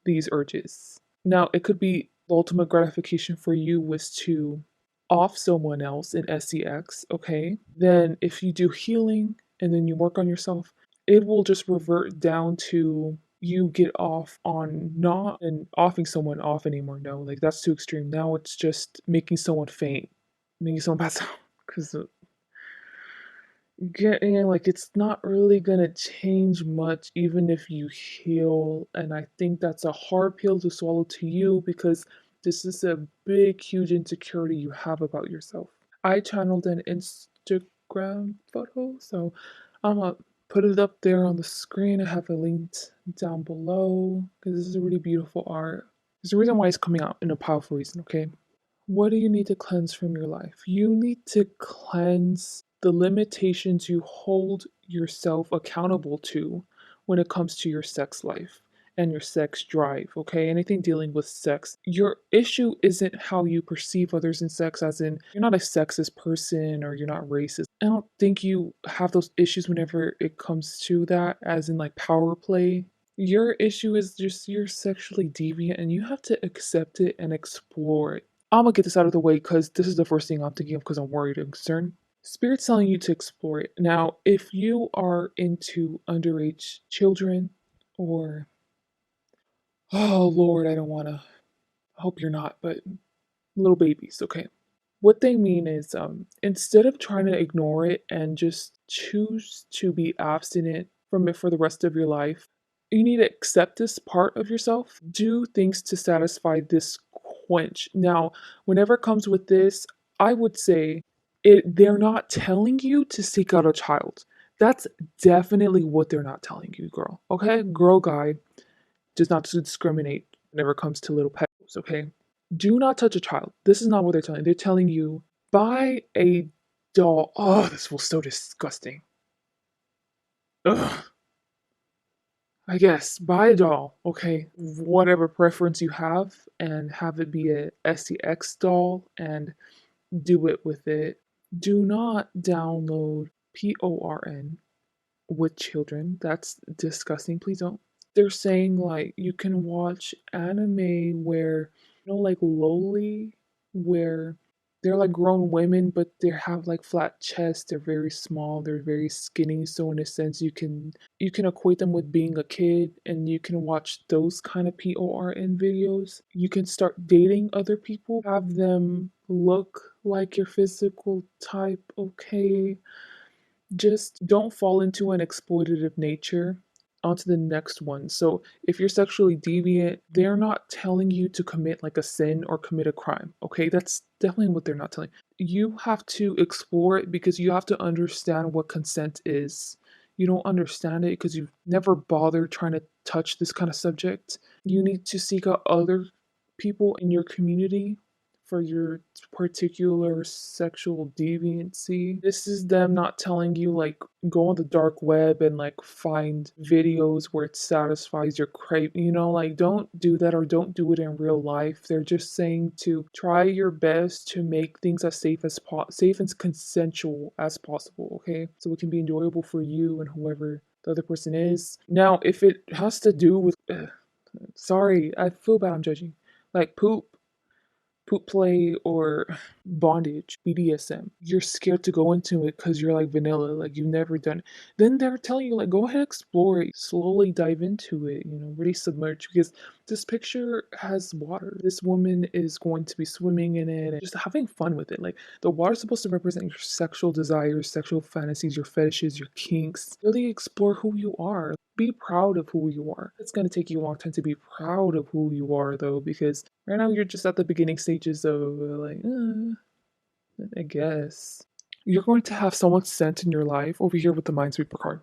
these urges. Now, it could be the ultimate gratification for you was to off someone else in sex, okay? Then if you do healing and then you work on yourself, it will just revert down to you get off on not and offing someone off anymore. No, like that's too extreme. Now it's just making someone faint, making someone pass out because getting like it's not really gonna change much even if you heal, and I think that's a hard pill to swallow to you because this is a big huge insecurity you have about yourself. I channeled an Instagram photo, so I'm gonna put it up there on the screen. I have it linked down below because this is a really beautiful art. There's a reason why it's coming out, in a powerful reason, okay? What do you need to cleanse from your life? You need to cleanse the limitations you hold yourself accountable to when it comes to your sex life and your sex drive, okay? Anything dealing with sex. Your issue isn't how you perceive others in sex, as in, you're not a sexist person or you're not racist. I don't think you have those issues whenever it comes to that, as in like power play. Your issue is just you're sexually deviant and you have to accept it and explore it. I'm gonna get this out of the way because this is the first thing I'm thinking of because I'm worried and concerned. Spirit's telling you to explore it. Now, if you are into underage children or, oh Lord, I don't wanna, I hope you're not, but little babies, okay? What they mean is, instead of trying to ignore it and just choose to be abstinent from it for the rest of your life, you need to accept this part of yourself. Do things to satisfy this quench. Now, whenever it comes with this, I would say they're not telling you to seek out a child. That's definitely what they're not telling you, girl. Okay? Girl guide does not discriminate whenever it comes to little pets, okay? Do not touch a child. This is not what they're telling you. They're telling you buy a doll. Oh, this was so disgusting. Ugh. I guess buy a doll, okay? Whatever preference you have, and have it be a SEX doll and do it with it. Do not download porn with children. That's disgusting. Please don't. They're saying like you can watch anime where like lowly, where they're like grown women but they have like flat chests, they're very small, they're very skinny, so in a sense you can equate them with being a kid, and you can watch those kind of porn videos. You can start dating other people, have them look like your physical type, okay? Just don't fall into an exploitative nature. On to the next one. So, if you're sexually deviant, they're not telling you to commit like a sin or commit a crime. Okay, that's definitely what they're not telling. You have to explore it because you have to understand what consent is. You don't understand it because you've never bothered trying to touch this kind of subject. You need to seek out other people in your community for your particular sexual deviancy. This is them not telling you, like, go on the dark web and, like, find videos where it satisfies your crave. Like, don't do that or don't do it in real life. They're just saying to try your best to make things as safe and consensual as possible, okay? So it can be enjoyable for you and whoever the other person is. Now, if it has to do with, sorry, I feel bad I'm judging, like poop play or bondage, BDSM. You're scared to go into it because you're like vanilla, like you've never done it. Then they're telling you like go ahead, explore it, slowly dive into it, really submerge because this picture has water. This woman is going to be swimming in it and just having fun with it. Like the water's supposed to represent your sexual desires, sexual fantasies, your fetishes, your kinks. Really explore who you are. Be proud of who you are. It's going to take you a long time to be proud of who you are though, because right now you're just at the beginning stages of like, I guess. You're going to have someone sent in your life over here with the Minesweeper card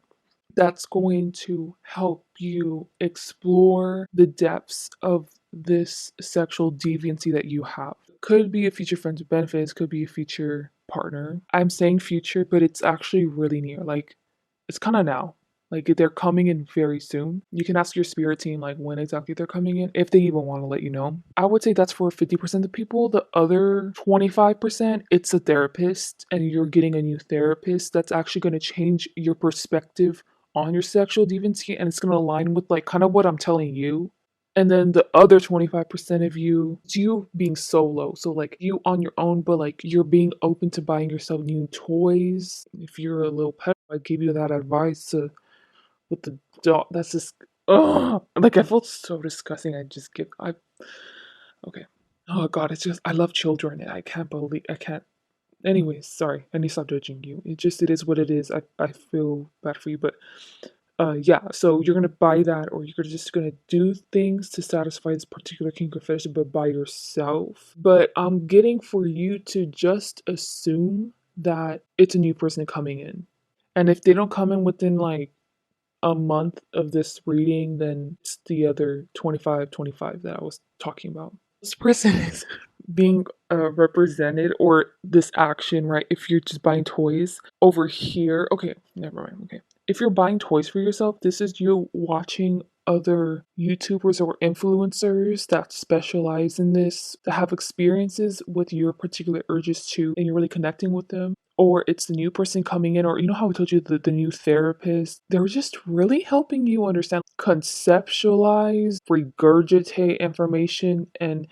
that's going to help you explore the depths of this sexual deviancy that you have. Could be a future friends with benefits, could be a future partner. I'm saying future, but it's actually really near. Like, it's kind of now. Like, they're coming in very soon. You can ask your spirit team, like, when exactly they're coming in, if they even want to let you know. I would say that's for 50% of people. The other 25%, it's a therapist, and you're getting a new therapist that's actually going to change your perspective on your sexual deviancy, and it's going to align with, like, kind of what I'm telling you. And then the other 25% of you, it's you being solo. So, like, you on your own, but, like, you're being open to buying yourself new toys. If you're a little pet, I'd give you that advice to, with the dog. That's just, oh, like, I felt so disgusting. Okay. Oh, God, it's just, I love children, and I can't. Anyways, sorry, I need to stop judging you. It is what it is. I feel bad for you, but yeah, so you're gonna buy that, or you're just gonna do things to satisfy this particular kink or fetish, but by yourself. But I'm getting for you to just assume that it's a new person coming in. And if they don't come in within like a month of this reading, then it's the other 25 that I was talking about. This person is being represented, or this action, right? If you're just buying toys over here, okay, never mind. Okay, if you're buying toys for yourself, this is you watching other YouTubers or influencers that specialize in this, that have experiences with your particular urges too, and you're really connecting with them. Or it's the new person coming in, or you know how I told you the new therapist, they're just really helping you understand, conceptualize, regurgitate information, and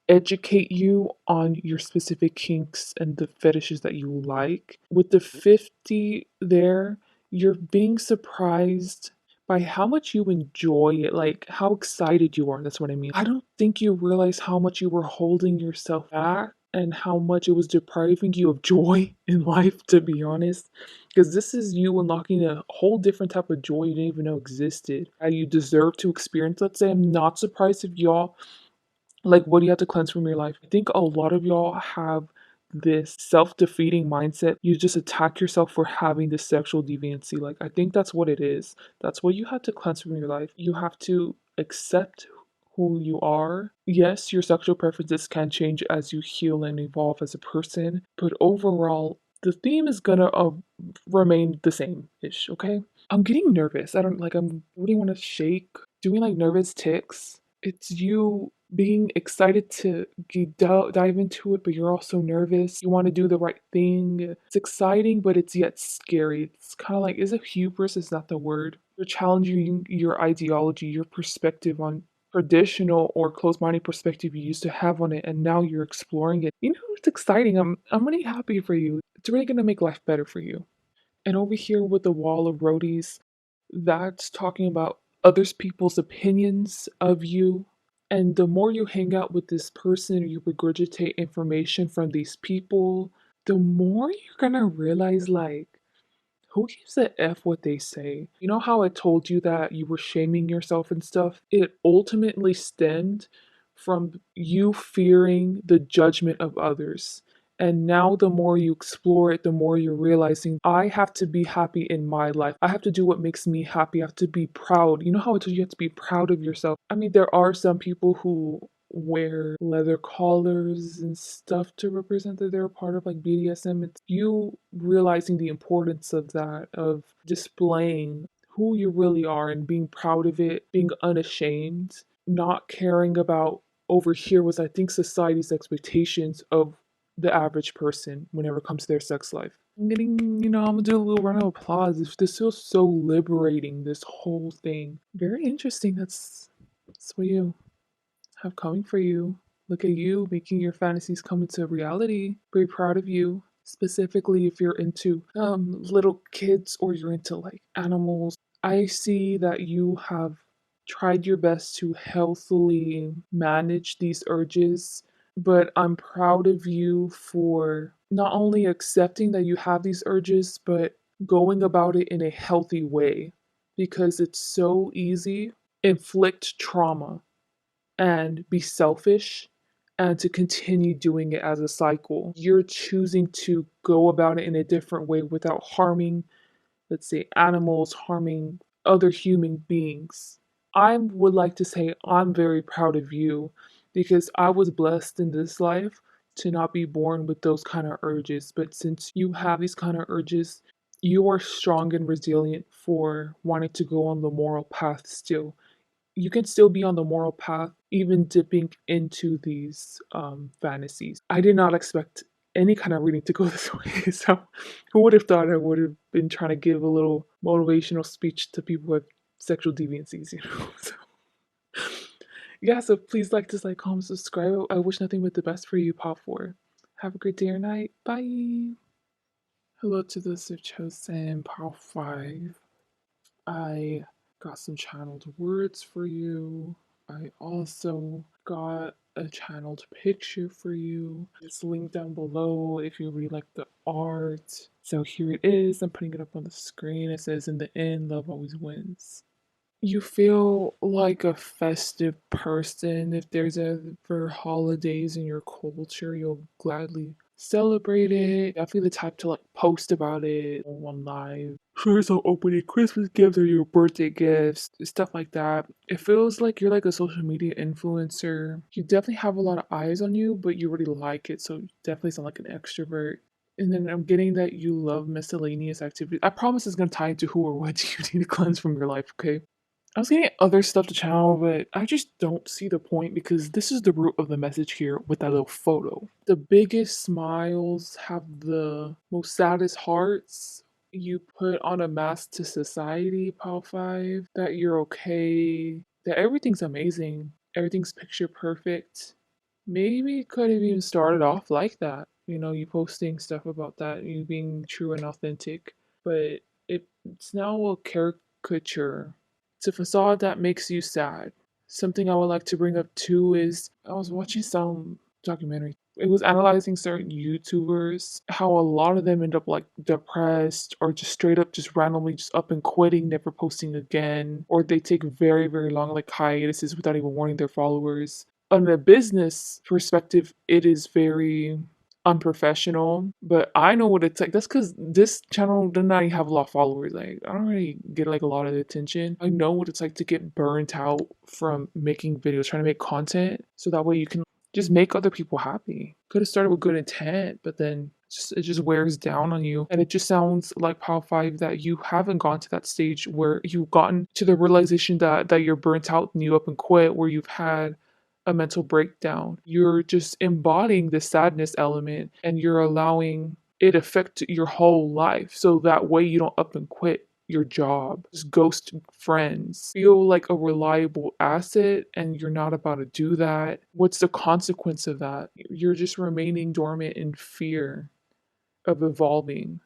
educate you on your specific kinks and the fetishes that you like. With the 50 there, you're being surprised by how much you enjoy it, like how excited you are. That's what I mean. I don't think you realize how much you were holding yourself back and how much it was depriving you of joy in life, to be honest. Because this is you unlocking a whole different type of joy you didn't even know existed, that you deserve to experience. Let's say I'm not surprised if y'all, like, what do you have to cleanse from your life? I think a lot of y'all have this self-defeating mindset. You just attack yourself for having this sexual deviancy. Like, I think that's what it is. That's what you have to cleanse from your life. You have to accept who you are. Yes, your sexual preferences can change as you heal and evolve as a person, but overall, the theme is gonna remain the same-ish, okay? I'm getting nervous. I don't like, I'm really want to shake, doing like nervous ticks. It's you being excited to dive into it, but you're also nervous. You want to do the right thing. It's exciting, but it's yet scary. It's kind of like, is it hubris? Is that the word? You're challenging your ideology, your perspective on traditional or closed-minded perspective you used to have on it, and now you're exploring it. It's exciting. I'm really happy for you. It's really gonna make life better for you. And over here with the wall of roadies, that's talking about others people's opinions of you. And the more you hang out with this person, you regurgitate information from these people, the more you're gonna realize, like, who gives a F what they say? You know how I told you that you were shaming yourself and stuff? It ultimately stemmed from you fearing the judgment of others. And now, the more you explore it, the more you're realizing, I have to be happy in my life. I have to do what makes me happy. I have to be proud. You know how I told you you have to be proud of yourself? I mean, there are some people who wear leather collars and stuff to represent that they're a part of like BDSM. It's you realizing the importance of that, of displaying who you really are and being proud of it, being unashamed, not caring about over here was, I think, society's expectations of the average person whenever it comes to their sex life. I'm getting, I'm gonna do a little round of applause. This feels so liberating, this whole thing. Very interesting. That's what you have coming for you. Look at you making your fantasies come into reality. Very proud of you. Specifically, if you're into little kids or you're into like animals, I see that you have tried your best to healthily manage these urges. But I'm proud of you for not only accepting that you have these urges, but going about it in a healthy way because it's so easy inflict trauma and be selfish and to continue doing it as a cycle. You're choosing to go about it in a different way without harming, let's say, animals, harming other human beings. I would like to say I'm very proud of you because I was blessed in this life to not be born with those kind of urges. But since you have these kind of urges, you are strong and resilient for wanting to go on the moral path still. You can still be on the moral path, even dipping into these fantasies. I did not expect any kind of reading to go this way. So, who would have thought I would have been trying to give a little motivational speech to people with sexual deviancies, you know? So, yeah, so please like, dislike, comment, subscribe. I wish nothing but the best for you, Pop 4. Have a great day or night. Bye. Hello to those who've chosen Pop 5. I got some channeled words for you. I also got a channeled picture for you. It's linked down below if you really like the art. So here it is. I'm putting it up on the screen. It says, "In the end, love always wins." You feel like a festive person. If there's ever holidays in your culture, you'll gladly celebrate it. Definitely the type to like post about it on live. Share some opening Christmas gifts or your birthday gifts, stuff like that. It feels like you're like a social media influencer. You definitely have a lot of eyes on you, but you really like it, so you definitely sound like an extrovert. And then I'm getting that you love miscellaneous activities. I promise it's gonna tie into who or what you need to cleanse from your life, okay? I was getting other stuff to channel, but I just don't see the point because this is the root of the message here with that little photo. The biggest smiles have the most saddest hearts. You put on a mask to society, Pal 5, that you're okay, that everything's amazing, everything's picture perfect. Maybe it could have even started off like that. You know, you posting stuff about that, you being true and authentic, but it's now a caricature. It's a facade that makes you sad. Something I would like to bring up too is I was watching some documentary. It was analyzing certain YouTubers, how a lot of them end up like depressed or just straight up just randomly just up and quitting, never posting again, or they take very, very long like hiatuses without even warning their followers. On a business perspective, it is very unprofessional, but I know what it's like. That's because this channel does not even have a lot of followers. Like, I don't really get like a lot of attention. I know what it's like to get burnt out from making videos, trying to make content, so that way you can just make other people happy. Could have started with good intent, but then it just wears down on you. And it just sounds like Power 5 that you haven't gone to that stage where you've gotten to the realization that you're burnt out and you up and quit, where you've had a mental breakdown. You're just embodying the sadness element and you're allowing it affect your whole life. So that way you don't up and quit your job, just ghost friends, feel like a reliable asset, and you're not about to do that. What's the consequence of that? You're just remaining dormant in fear of evolving.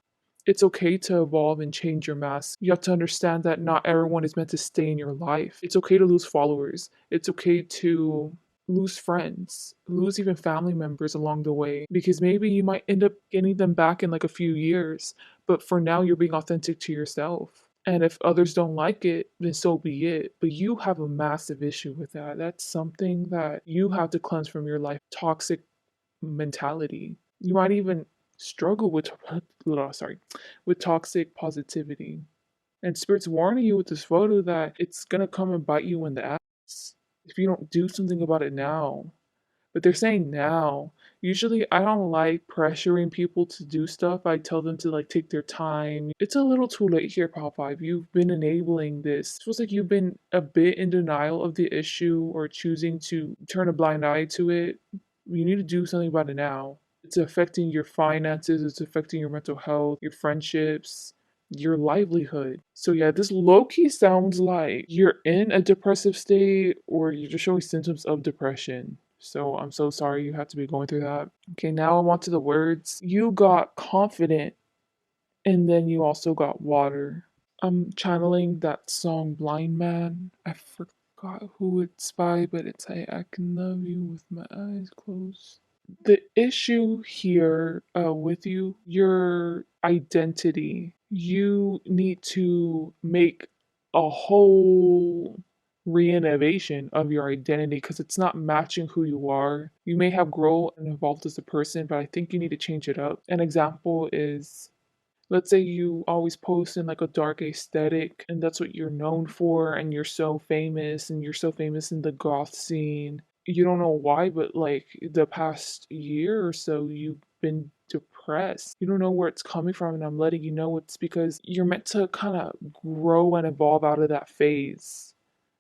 It's okay to evolve and change your mask. You have to understand that not everyone is meant to stay in your life. It's okay to lose followers. It's okay to lose friends, lose even family members along the way, because maybe you might end up getting them back in like a few years. But for now, you're being authentic to yourself. And if others don't like it, then so be it. But you have a massive issue with that. That's something that you have to cleanse from your life. Toxic mentality. You might even struggle with sorry, with toxic positivity. And Spirit's warning you with this photo that it's gonna come and bite you in the ass if you don't do something about it now. But they're saying now. Usually I don't like pressuring people to do stuff. I tell them to like take their time. It's a little too late here, Pop 5. You've been enabling this. It feels like you've been a bit in denial of the issue or choosing to turn a blind eye to it. You need to do something about it now. It's affecting your finances, it's affecting your mental health, your friendships, your livelihood. So yeah, this low-key sounds like you're in a depressive state or you're just showing symptoms of depression. So I'm so sorry you had to be going through that. Okay, now I'm on to the words. You got confident, and then you also got water. I'm channeling that song Blind Man. I forgot who it's by, but it's I can love you with my eyes closed. The issue here with you, your identity, you need to make a whole reinnovation of your identity because it's not matching who you are. You may have grown and evolved as a person, but I think you need to change it up. An example is, let's say you always post in like a dark aesthetic and that's what you're known for, and you're so famous in the goth scene. You don't know why, but like the past year or so you've been depressed. You don't know where it's coming from, and I'm letting you know it's because you're meant to kind of grow and evolve out of that phase,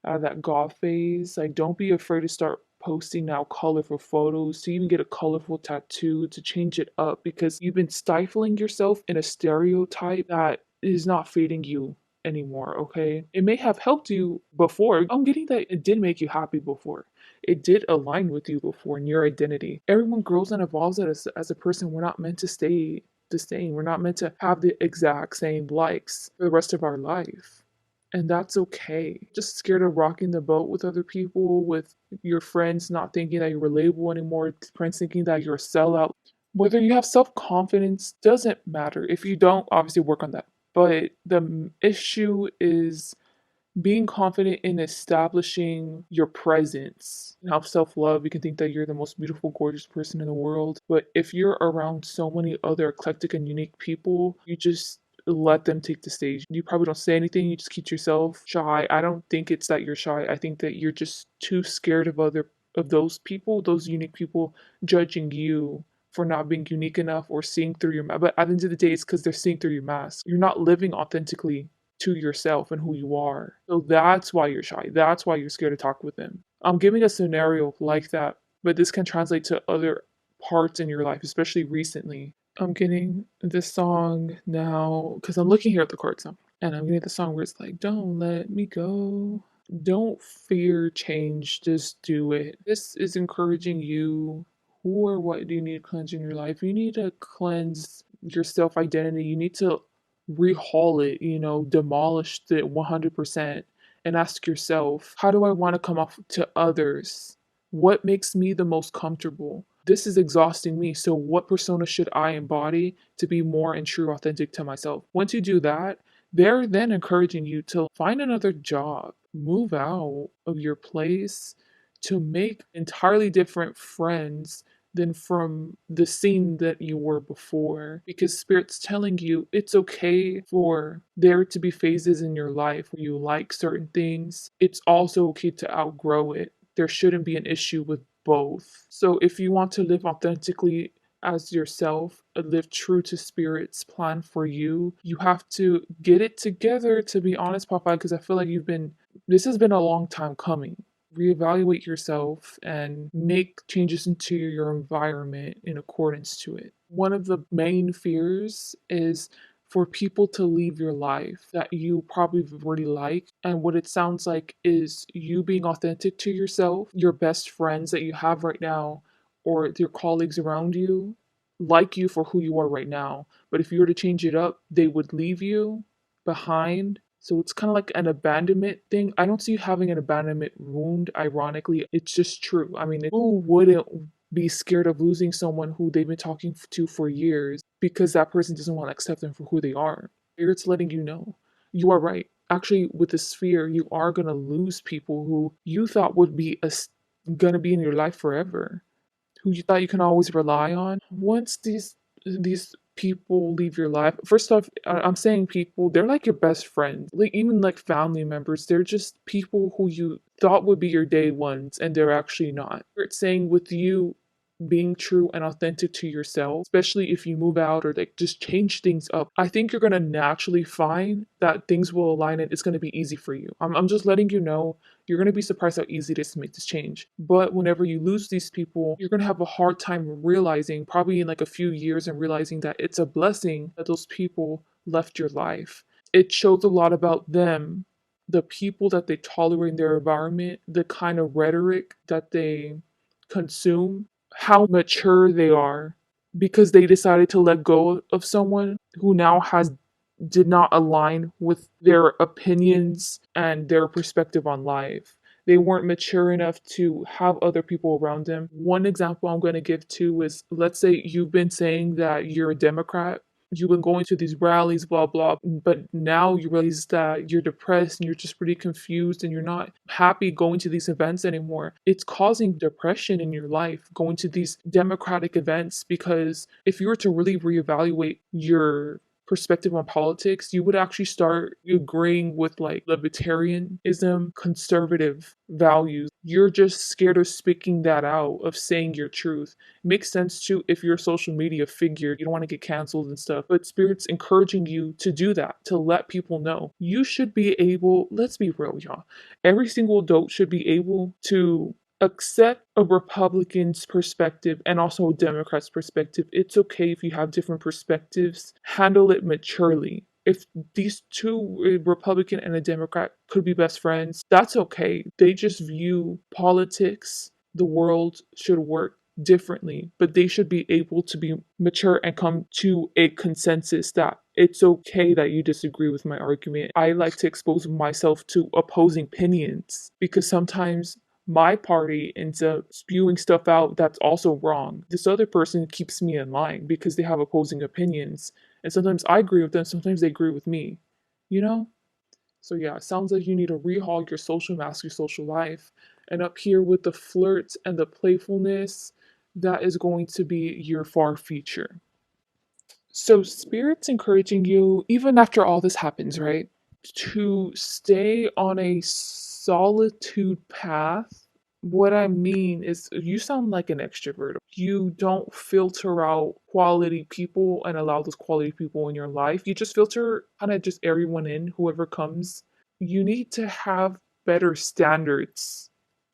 out of that goth phase. Like, don't be afraid to start posting now colorful photos, to even get a colorful tattoo, to change it up, because you've been stifling yourself in a stereotype that is not feeding you anymore, okay? It may have helped you before. I'm getting that it did make you happy before. It did align with you before in your identity. Everyone grows and evolves as a person. We're not meant to stay the same. We're not meant to have the exact same likes for the rest of our life. And that's okay. Just scared of rocking the boat with other people, with your friends not thinking that you're relatable anymore, friends thinking that you're a sellout. Whether you have self confidence doesn't matter. If you don't, obviously work on that. But the issue is being confident in establishing your presence. You have self love. You can think that you're the most beautiful, gorgeous person in the world. But if you're around so many other eclectic and unique people, you just let them take the stage. You probably don't say anything. You just keep yourself shy. I don't think it's that you're shy. I think that you're just too scared of those people, those unique people judging you for not being unique enough or seeing through your mask. But at the end of the day, it's because they're seeing through your mask. You're not living authentically to yourself and who you are. So that's why you're shy. That's why you're scared to talk with them. I'm giving a scenario like that, but this can translate to other parts in your life, especially recently. I'm getting this song now because I'm looking here at the chords now, and I'm getting the song where it's like, "Don't let me go." Don't fear change, just do it. This is encouraging you. Who or what do you need to cleanse in your life? You need to cleanse your self identity. You need to rehaul it, demolish it 100% and ask yourself, how do I want to come off to others? What makes me the most comfortable? This is exhausting me. So, what persona should I embody to be more and true, authentic to myself? Once you do that, they're then encouraging you to find another job, move out of your place, to make entirely different friends than from the scene that you were before, because spirit's telling you it's okay for there to be phases in your life where you like certain things. It's also okay to outgrow it. There shouldn't be an issue with both. So if you want to live authentically as yourself and live true to spirit's plan for you, you have to get it together, to be honest, Popeye, because I feel like this has been a long time coming. Reevaluate yourself and make changes into your environment in accordance to it. One of the main fears is for people to leave your life that you probably really like. And what it sounds like is you being authentic to yourself, your best friends that you have right now, or your colleagues around you like you for who you are right now. But if you were to change it up, they would leave you behind. So it's kind of like an abandonment thing. I don't see you having an abandonment wound, ironically. It's just true. I mean, who wouldn't be scared of losing someone who they've been talking to for years because that person doesn't want to accept them for who they are? It's letting you know. You are right. Actually, with this fear, you are going to lose people who you thought would be going to be in your life forever, who you thought you can always rely on. Once these people leave your life, first off, I'm saying people, they're like your best friends, like even like family members. They're just people who you thought would be your day ones, and they're actually not. It's saying with you being true and authentic to yourself, especially if you move out or like just change things up, I think you're gonna naturally find that things will align and it's gonna be easy for you. I'm just letting you know, you're gonna be surprised how easy it is to make this change. But whenever you lose these people, you're gonna have a hard time realizing, probably in like a few years, and realizing that it's a blessing that those people left your life. It shows a lot about them, the people that they tolerate in their environment, the kind of rhetoric that they consume how mature they are because they decided to let go of someone who now has did not align with their opinions and their perspective on life. They weren't mature enough to have other people around them. One example I'm going to give too is, let's say you've been saying that you're a Democrat, you've been going to these rallies, blah, blah, but now you realize that you're depressed and you're just pretty confused and you're not happy going to these events anymore. It's causing depression in your life going to these democratic events, because if you were to really reevaluate your perspective on politics, you would actually start agreeing with like libertarianism, conservative values. You're just scared of speaking that out, of saying your truth. Makes sense too if you're a social media figure, you don't want to get canceled and stuff. But Spirit's encouraging you to do that, to let people know. You should be able, let's be real, y'all. Every single adult should be able to accept a Republican's perspective and also a Democrat's perspective. It's okay if you have different perspectives. Handle it maturely. If these two, a Republican and a Democrat, could be best friends, that's okay. They just view politics, the world should work differently, but they should be able to be mature and come to a consensus that it's okay that you disagree with my argument. I like to expose myself to opposing opinions because sometimes my party ends up spewing stuff out that's also wrong. This other person keeps me in line because they have opposing opinions. And sometimes I agree with them, sometimes they agree with me. You know? So yeah, it sounds like you need to rehaul your social mask, your social life. And up here with the flirt and the playfulness, that is going to be your far future. So Spirit's encouraging you, even after all this happens, right? To stay on a solitude path. What I mean is, you sound like an extrovert. You don't filter out quality people and allow those quality people in your life. You just filter kind of just everyone in, whoever comes. You need to have better standards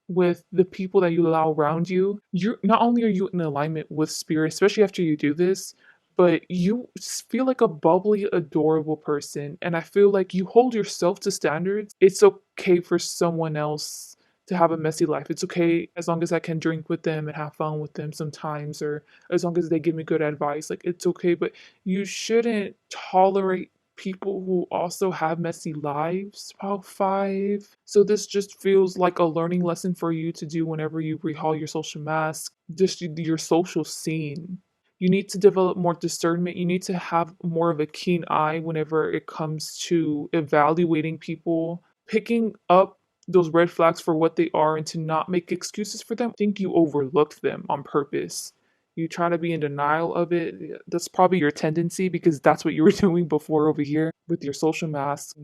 with the people that you allow around you. You not only are you in alignment with spirit, especially after you do this, but you feel like a bubbly, adorable person. And I feel like you hold yourself to standards. It's okay for someone else to have a messy life. It's okay as long as I can drink with them and have fun with them sometimes, or as long as they give me good advice. Like, it's okay, but you shouldn't tolerate people who also have messy lives. About five. So this just feels like a learning lesson for you to do whenever you rehaul your social mask, just your social scene. You need to develop more discernment. You need to have more of a keen eye whenever it comes to evaluating people, picking up those red flags for what they are and to not make excuses for them. I think you overlooked them on purpose. You try to be in denial of it. Yeah, that's probably your tendency because that's what you were doing before over here with your social mask,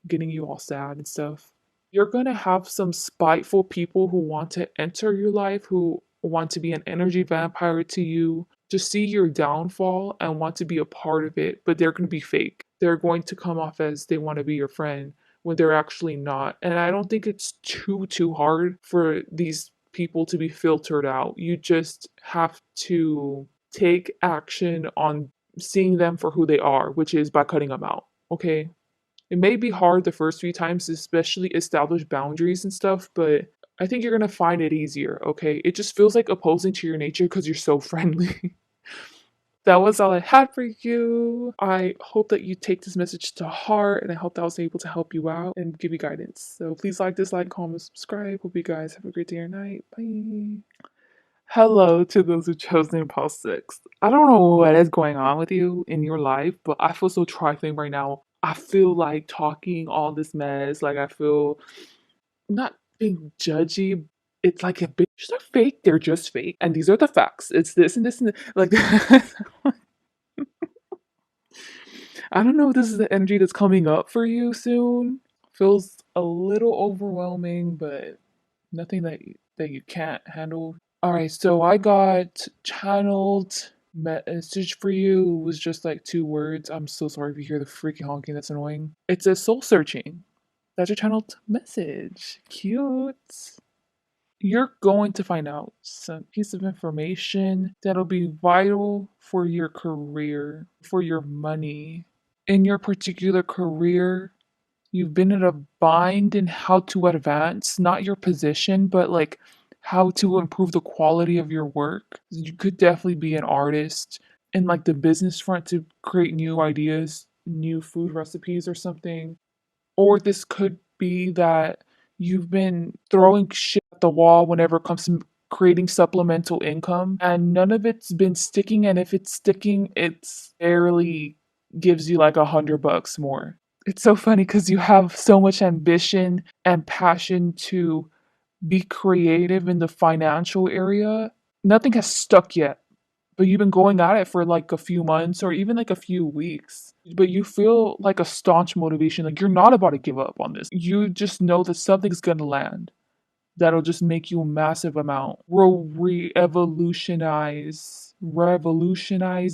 getting you all sad and stuff. You're going to have some spiteful people who want to enter your life, who want to be an energy vampire to you, to see your downfall and want to be a part of it, but they're going to be fake. They're going to come off as they want to be your friend when they're actually not. And I don't think it's too hard for these people to be filtered out. You just have to take action on seeing them for who they are, which is by cutting them out. Okay? It may be hard the first few times, especially establish boundaries and stuff, but I think you're gonna find it easier, okay? It just feels like opposing to your nature because you're so friendly. That was all I had for you. I hope that you take this message to heart, and I hope that I was able to help you out and give you guidance. So please like, dislike, comment, subscribe. Hope you guys have a great day or night. Bye. Hello to those who chose the impulse six. I don't know what is going on with you in your life, but I feel so trifling right now. I feel like talking all this mess. Like, I feel not being judgy. It's like, if bitches are fake, they're just fake. And these are the facts. It's this and this and like I don't know if this is the energy that's coming up for you soon. Feels a little overwhelming, but nothing that you can't handle. All right, so I got channeled message for you. It was just like two words. I'm so sorry if you hear the freaking honking. That's annoying. It says soul searching. That's your channeled message. Cute. You're going to find out some piece of information that'll be vital for your career, for your money. In your particular career, you've been in a bind in how to advance, not your position, but like how to improve the quality of your work. You could definitely be an artist in like the business front to create new ideas, new food recipes or something. Or this could be that you've been throwing shit at the wall whenever it comes to creating supplemental income and none of it's been sticking. And if it's sticking, it's barely gives you like $100 more. It's so funny because you have so much ambition and passion to be creative in the financial area. Nothing has stuck yet, but you've been going at it for like a few months or even like a few weeks. But you feel like a staunch motivation, like you're not about to give up on this. You just know that something's gonna land that'll just make you a massive amount. Will revolutionize,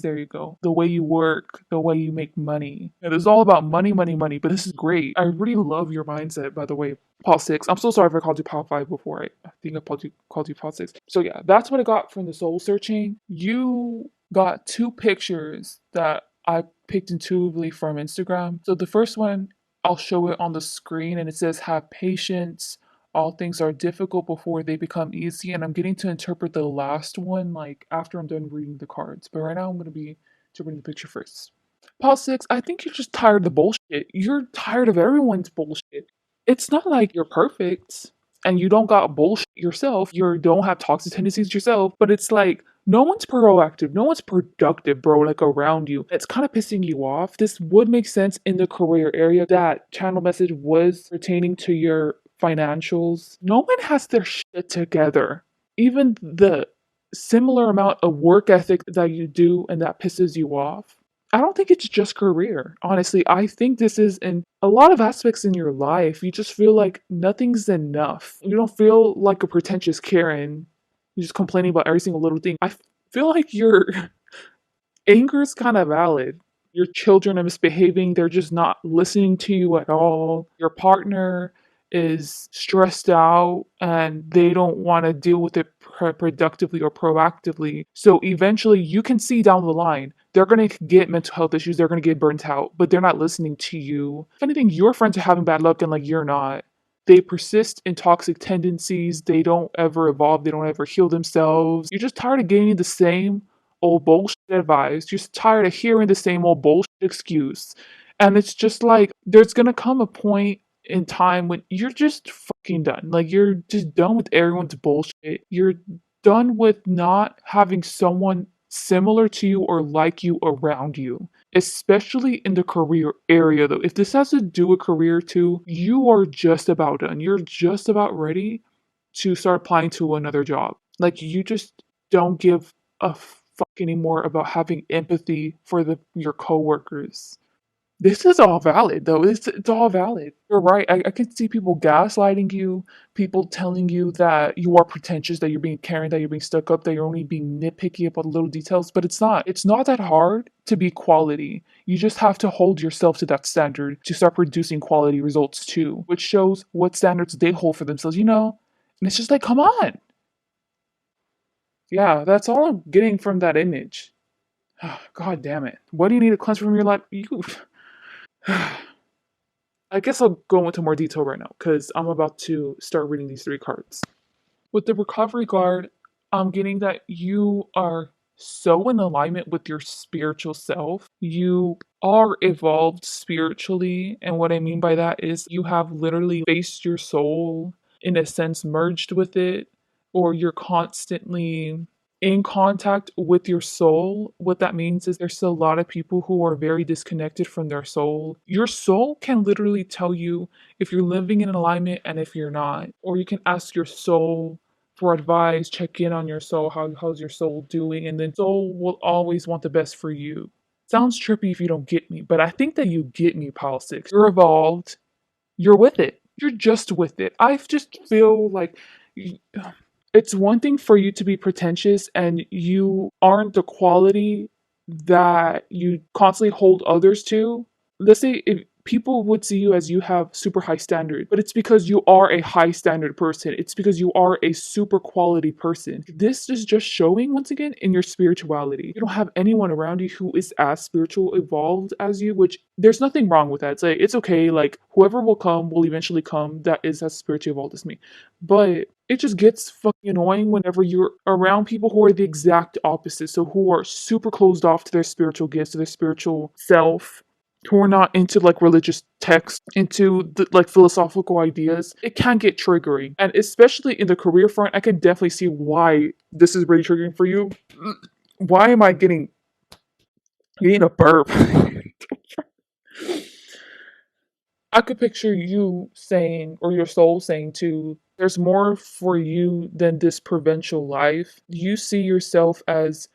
there you go. The way you work, the way you make money. It is all about money, money, money, but this is great. I really love your mindset, by the way. Paul 6. I'm so sorry if I called you Paul 5 before. I think I called you Paul 6. So yeah, that's what I got from the soul searching. You got two pictures that I picked intuitively from Instagram. So the first one, I'll show it on the screen and it says have patience, all things are difficult before they become easy. And I'm getting to interpret the last one like after I'm done reading the cards. But right now I'm gonna be interpreting the picture first. Paul 6, I think you're just tired of the bullshit. You're tired of everyone's bullshit. It's not like you're perfect and you don't got bullshit yourself. You don't have toxic tendencies yourself, but it's like no one's proactive, no one's productive, bro, like around you. It's kind of pissing you off. This would make sense in the career area. That channel message was pertaining to your financials. No one has their shit together. Even the similar amount of work ethic that you do and that pisses you off. I don't think it's just career. Honestly, I think this is in a lot of aspects in your life. You just feel like nothing's enough. You don't feel like a pretentious Karen. You're just complaining about every single little thing. I feel like your anger is kind of valid. Your children are misbehaving, they're just not listening to you at all. Your partner is stressed out and they don't want to deal with it productively or proactively. So eventually, you can see down the line, they're going to get mental health issues, they're going to get burnt out, but they're not listening to you. If anything, your friends are having bad luck and like you're not. They persist in toxic tendencies, they don't ever evolve, they don't ever heal themselves. You're just tired of getting the same old bullshit advice. Just tired of hearing the same old bullshit excuse. And it's just like there's gonna come a point in time when you're just fucking done. Like you're just done with everyone's bullshit. You're done with not having someone similar to you or like you around you. Especially in the career area though. If this has to do with career too, you are just about done. You're just about ready to start applying to another job. Like you just don't give a fuck anymore about having empathy for your coworkers. This is all valid though. It's all valid. You're right. I can see people gaslighting you, people telling you that you are pretentious, that you're being caring, that you're being stuck up, that you're only being nitpicky about the little details, but it's not. It's not that hard to be quality. You just have to hold yourself to that standard to start producing quality results too, which shows what standards they hold for themselves, you know? And it's just like, come on. Yeah, that's all I'm getting from that image. God damn it. What do you need to cleanse from your life? You. I guess I'll go into more detail right now because I'm about to start reading these three cards. With the recovery card, I'm getting that you are so in alignment with your spiritual self. You are evolved spiritually. And what I mean by that is you have literally faced your soul, in a sense, merged with it, or you're constantly in contact with your soul. What that means is there's a lot of people who are very disconnected from their soul. Your soul can literally tell you if you're living in alignment and if you're not. Or you can ask your soul for advice, check in on your soul, how's your soul doing, and then soul will always want the best for you. Sounds trippy if you don't get me, but I think that you get me, Pal 6. You're evolved, you're with it. You're just with it. I just feel like it's one thing for you to be pretentious and you aren't the quality that you constantly hold others to. Let's say if people would see you as you have super high standard, but it's because you are a high standard person. It's because you are a super quality person. This is just showing once again in your spirituality. You don't have anyone around you who is as spiritual evolved as you, which there's nothing wrong with that. It's like it's okay, like whoever will come will eventually come that is as spiritually evolved as me. But it just gets fucking annoying whenever you're around people who are the exact opposite. So who are super closed off to their spiritual gifts, to their spiritual self, who are not into like religious texts, into the, like philosophical ideas, it can get triggering. And especially in the career front, I can definitely see why this is really triggering for you. Why am I getting a burp? I could picture you saying, or your soul saying too, there's more for you than this provincial life. You see yourself as,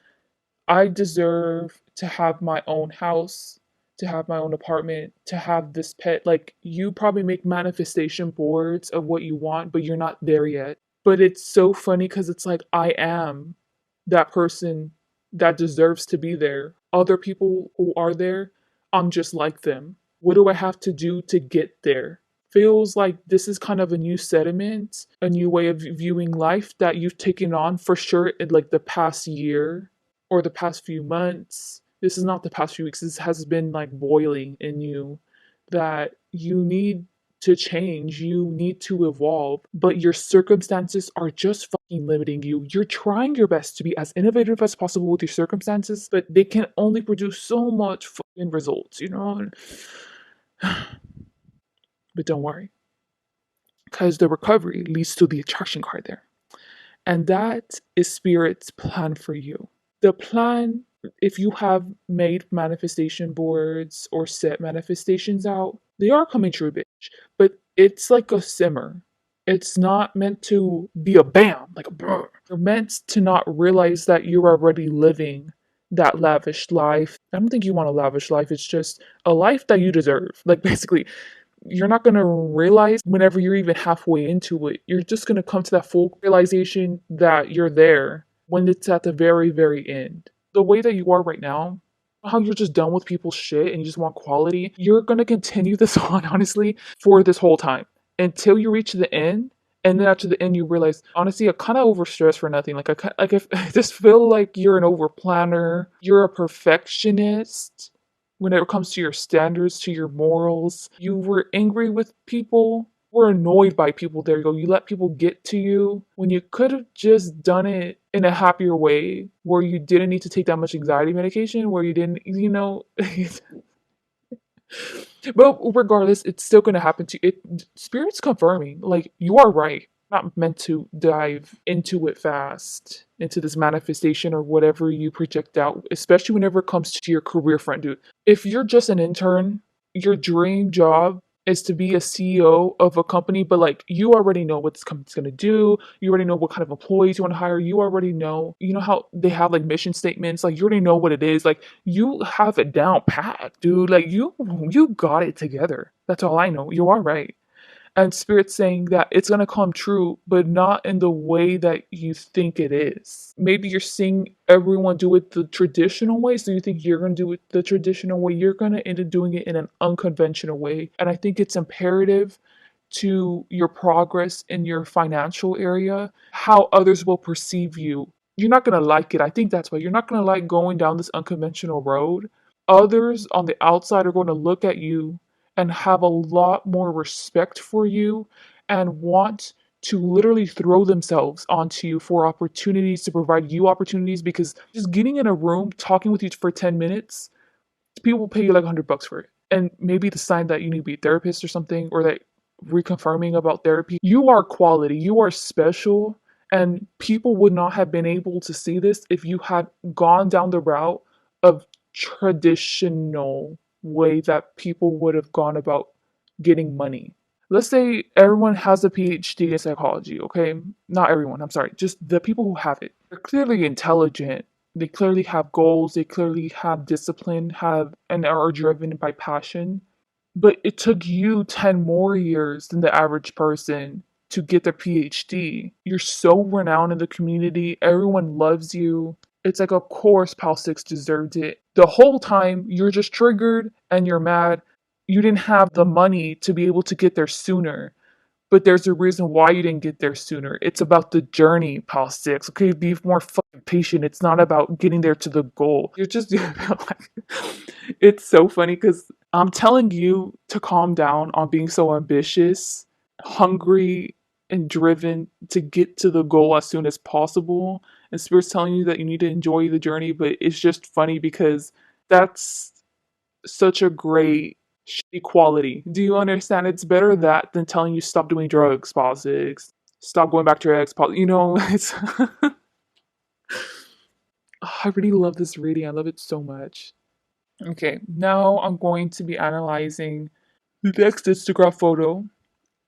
I deserve to have my own house, to have my own apartment, to have this pet. Like, you probably make manifestation boards of what you want, but you're not there yet. But it's so funny because it's like, I am that person that deserves to be there. Other people who are there, I'm just like them. What do I have to do to get there? Feels like this is kind of a new sediment, a new way of viewing life that you've taken on for sure in like the past year or the past few months. This is not the past few weeks. This has been like boiling in you that you need to change, you need to evolve, but your circumstances are just fucking limiting you. You're trying your best to be as innovative as possible with your circumstances, but they can only produce so much fucking results, you know? But don't worry, because the recovery leads to the attraction card there. And that is Spirit's plan for you. The plan, if you have made manifestation boards or set manifestations out, they are coming true, bitch. But it's like a simmer. It's not meant to be a bam, like a brr. You're meant to not realize that you're already living that lavish life. I don't think you want a lavish life. It's just a life that you deserve. Like, basically, you're not going to realize whenever you're even halfway into it. You're just going to come to that full realization that you're there when it's at the very, very end. The way that you are right now, how you're just done with people's shit and you just want quality, you're going to continue this on, honestly, for this whole time until you reach the end. And then after the end, you realize, honestly, I kind of overstress for nothing. Like, if I just feel like you're an overplanner, you're a perfectionist, when it comes to your standards, to your morals. You were angry with people, were annoyed by people. There you go. You let people get to you when you could have just done it in a happier way where you didn't need to take that much anxiety medication, where you didn't, you know. But regardless, it's still going to happen to you. Spirit's confirming, like, you are right. Not meant to dive into it fast, into this manifestation or whatever you project out, especially whenever it comes to your career front, dude. If you're just an intern, your dream job is to be a CEO of a company, but like you already know what this company's gonna do. You already know what kind of employees you want to hire. You already know, you know how they have like mission statements. Like you already know what it is. Like you have it down pat, dude. Like you got it together. That's all I know. You are right. And Spirit's saying that it's going to come true, but not in the way that you think it is. Maybe you're seeing everyone do it the traditional way, so you think you're going to do it the traditional way. You're going to end up doing it in an unconventional way. And I think it's imperative to your progress in your financial area, how others will perceive you. You're not going to like it. I think that's why you're not going to like going down this unconventional road. Others on the outside are going to look at you and have a lot more respect for you and want to literally throw themselves onto you for opportunities to provide you opportunities because just getting in a room talking with you for 10 minutes, people will pay you like $100 for it. And maybe the sign that you need to be a therapist or something, or that reconfirming about therapy. You are quality, you are special, and people would not have been able to see this if you had gone down the route of traditional way that people would have gone about getting money. Let's say everyone has a PhD in psychology, okay? Not everyone, I'm sorry, just the people who have it. They're clearly intelligent, they clearly have goals, they clearly have discipline, have and are driven by passion. But it took you 10 more years than the average person to get their PhD. You're so renowned in the community, everyone loves you. It's like, of course, Pal 6 deserved it. The whole time, you're just triggered and you're mad. you didn't have the money to be able to get there sooner. But there's a reason why you didn't get there sooner. It's about the journey, pal six. Okay, be more fucking patient. It's not about getting there to the goal. You're just like, it's so funny because I'm telling you to calm down on being so ambitious, hungry, and driven to get to the goal as soon as possible. And Spirit's telling you that you need to enjoy the journey, but it's just funny because that's such a great equality. Do you understand? It's better that than telling you stop doing drugs, politics, stop going back to your ex. You know, it's. I really love this reading. I love it so much. Okay, now I'm going to be analyzing the next Instagram photo.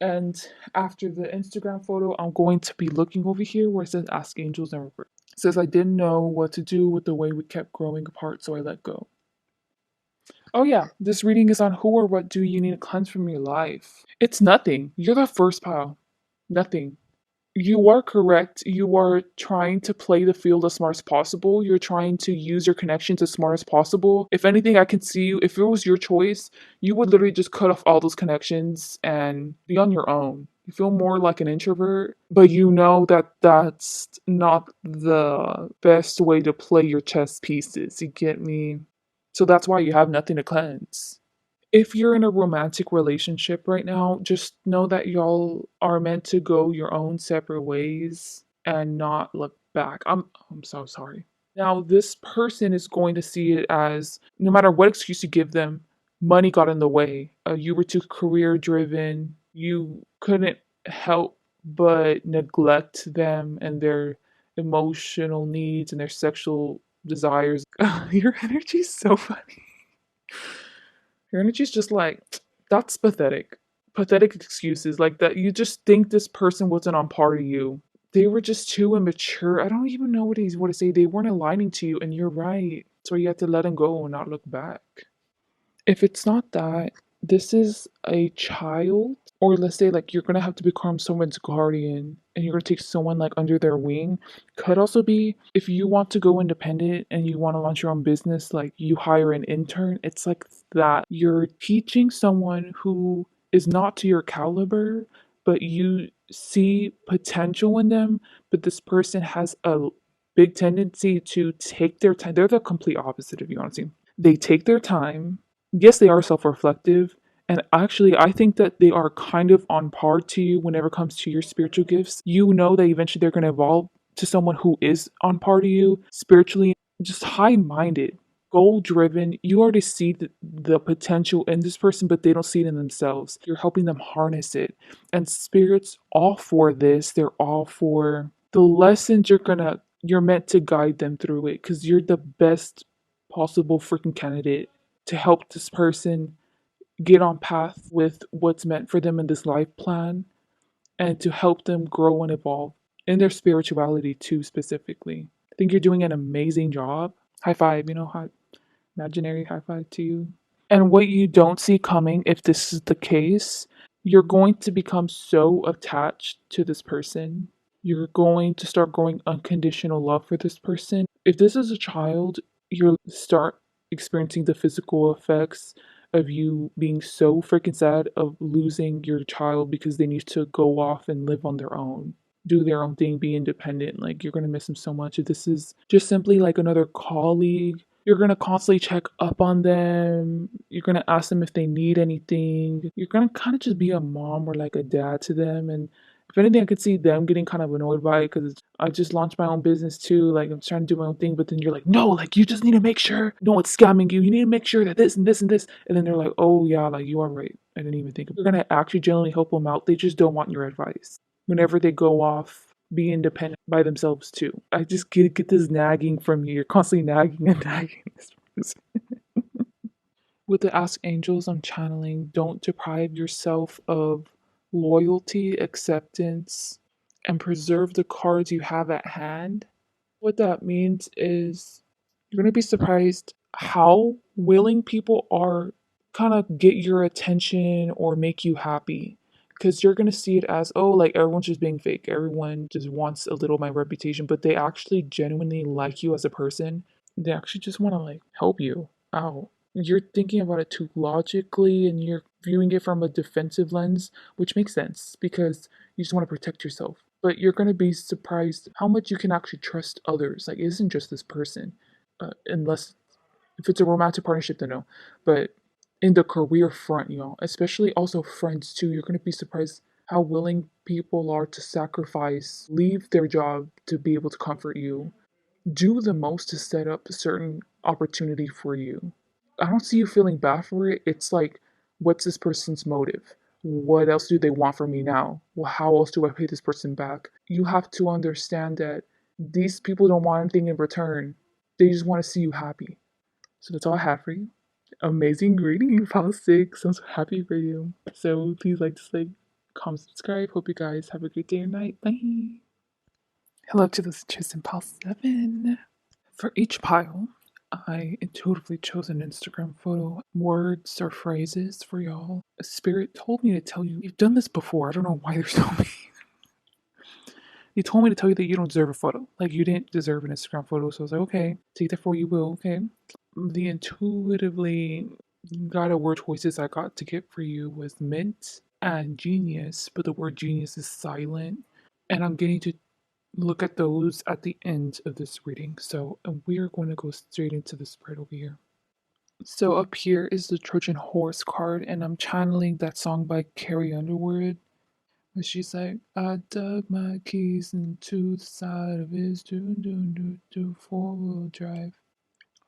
And after the Instagram photo, I'm going to be looking over here where it says Ask Angels and Reverse. It says I didn't know what to do with the way we kept growing apart, so I let go. Oh, yeah, this reading is on who or what do you need to cleanse from your life. It's nothing. You're the first pile. Nothing. You are correct. You are trying to play the field as smart as possible. You're trying to use your connections as smart as possible. If anything, I can see you. If it was your choice, you would literally just cut off all those connections and be on your own. You feel more like an introvert, but you know that that's not the best way to play your chess pieces. You get me? So that's why you have nothing to cleanse. If you're in a romantic relationship right now, just know that y'all are meant to go your own separate ways and not look back. I'm so sorry. Now, this person is going to see it as no matter what excuse you give them, money got in the way. You were too career driven. You couldn't help but neglect them and their emotional needs and their sexual desires. Your energy is so funny. Your energy's just like, that's pathetic. Pathetic excuses like that. You just think this person wasn't on par to you. They were just too immature. I don't even know what to say. They weren't aligning to you, and you're right. So you have to let them go and not look back. If it's not that, this is a child, or let's say like you're gonna have to become someone's guardian and you're gonna take someone like under their wing. Could also be if you want to go independent and you want to launch your own business, like you hire an intern, it's like that. You're teaching someone who is not to your caliber, but you see potential in them, but this person has a big tendency to take their time. They're the complete opposite of you, honestly. They take their time. Yes, they are self-reflective, and actually I think that they are kind of on par to you whenever it comes to your spiritual gifts. You know that eventually they're going to evolve to someone who is on par to you spiritually, just high-minded, goal-driven. You already see the potential in this person, but they don't see it in themselves. You're helping them harness it, and spirits all for this. They're all for the lessons you're meant to guide them through it because you're the best possible freaking candidate to help this person get on path with what's meant for them in this life plan and to help them grow and evolve in their spirituality too specifically. I think you're doing an amazing job. High five, imaginary high five to you. And what you don't see coming, if this is the case, you're going to become so attached to this person. You're going to start growing unconditional love for this person. If this is a child, you'll start experiencing the physical effects of you being so freaking sad of losing your child because they need to go off and live on their own, do their own thing, be independent. Like you're gonna miss them so much. If this is just simply like another colleague, you're gonna constantly check up on them. You're gonna ask them if they need anything. You're gonna kind of just be a mom or like a dad to them. And if anything, I could see them getting kind of annoyed by it because I just launched my own business too. Like I'm trying to do my own thing, but then you're like, no, like you just need to make sure no one's scamming you. You need to make sure that this and this and this. And then they're like, oh yeah, like you are right. I didn't even think of it. You're gonna actually genuinely help them out. They just don't want your advice. Whenever they go off, be independent by themselves too. I just get this nagging from you. You're constantly nagging and nagging. With the Ask Angels, I'm channeling don't deprive yourself of loyalty, acceptance, and preserve the cards you have at hand. What that means is you're going to be surprised how willing people are kind of get your attention or make you happy. Because you're going to see it as, oh, like everyone's just being fake. Everyone just wants a little of my reputation, but they actually genuinely like you as a person. They actually just want to like help you out. You're thinking about it too logically and you're viewing it from a defensive lens, which makes sense because you just want to protect yourself. But you're going to be surprised how much you can actually trust others. Like, it isn't just this person, unless if it's a romantic partnership, then no. But in the career front, especially also friends too, you're going to be surprised how willing people are to sacrifice, leave their job to be able to comfort you, do the most to set up a certain opportunity for you. I don't see you feeling bad for it. It's like, what's this person's motive? What else do they want from me now? Well, how else do I pay this person back? You have to understand that these people don't want anything in return. They just want to see you happy. So that's all I have for you. Amazing reading, Pile 6. I'm so happy for you. So please like, dislike, comment, subscribe. Hope you guys have a great day and night. Bye. Hello to those interested in Pile 7. For each pile, I intuitively chose an Instagram photo, words or phrases for y'all. A spirit told me to tell you, you've done this before. I don't know why they're so mean. You told me to tell you that you don't deserve a photo. Like, you didn't deserve an Instagram photo. So I was like, okay, take that for what you will, okay? The intuitively guided word choices I got to get for you was mint and genius, but the word genius is silent. And I'm getting to look at those at the end of this reading. So we're going to go straight into the spread over here. So up here is the Trojan Horse card, and I'm channeling that song by Carrie Underwood. Where she's like, I dug my keys into the side of his do 4-wheel drive.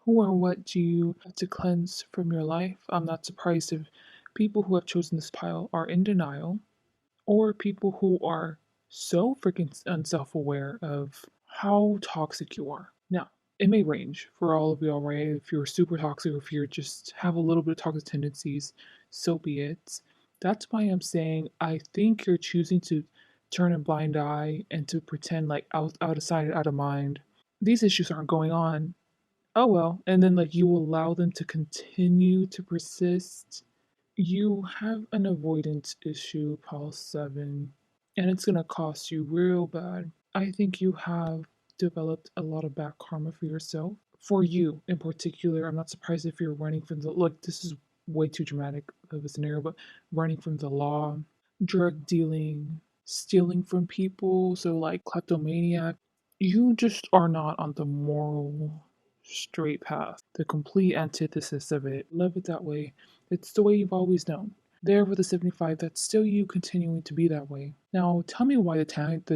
Who or what do you have to cleanse from your life? I'm not surprised if people who have chosen this pile are in denial, or people who are so freaking unself aware of how toxic you are. Now, it may range for all of y'all, right? If you're super toxic or if you're just have a little bit of toxic tendencies, so be it. That's why I'm saying I think you're choosing to turn a blind eye and to pretend like out of sight, out of mind. These issues aren't going on. Oh well. And then like you allow them to continue to persist. You have an avoidance issue, Paul 7, and it's gonna cost you real bad. I think you have developed a lot of bad karma for yourself. For you in particular, I'm not surprised if you're running from the look, this is way too dramatic of a scenario, but running from the law, drug dealing, stealing from people, so like kleptomaniac. You just are not on the moral straight path, the complete antithesis of it. Love it that way. It's the way you've always known. There for the 75, that's still you continuing to be that way. Now, tell me why the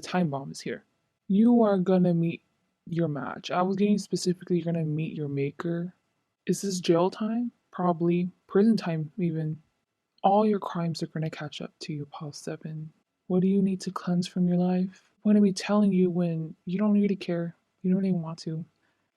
time bomb is here. You are gonna meet your match. I was getting specifically, you're gonna meet your maker. Is this jail time? Probably. Prison time, even. All your crimes are gonna catch up to you, Paul 7. What do you need to cleanse from your life? I'm gonna be telling you when you don't really care. You don't even want to.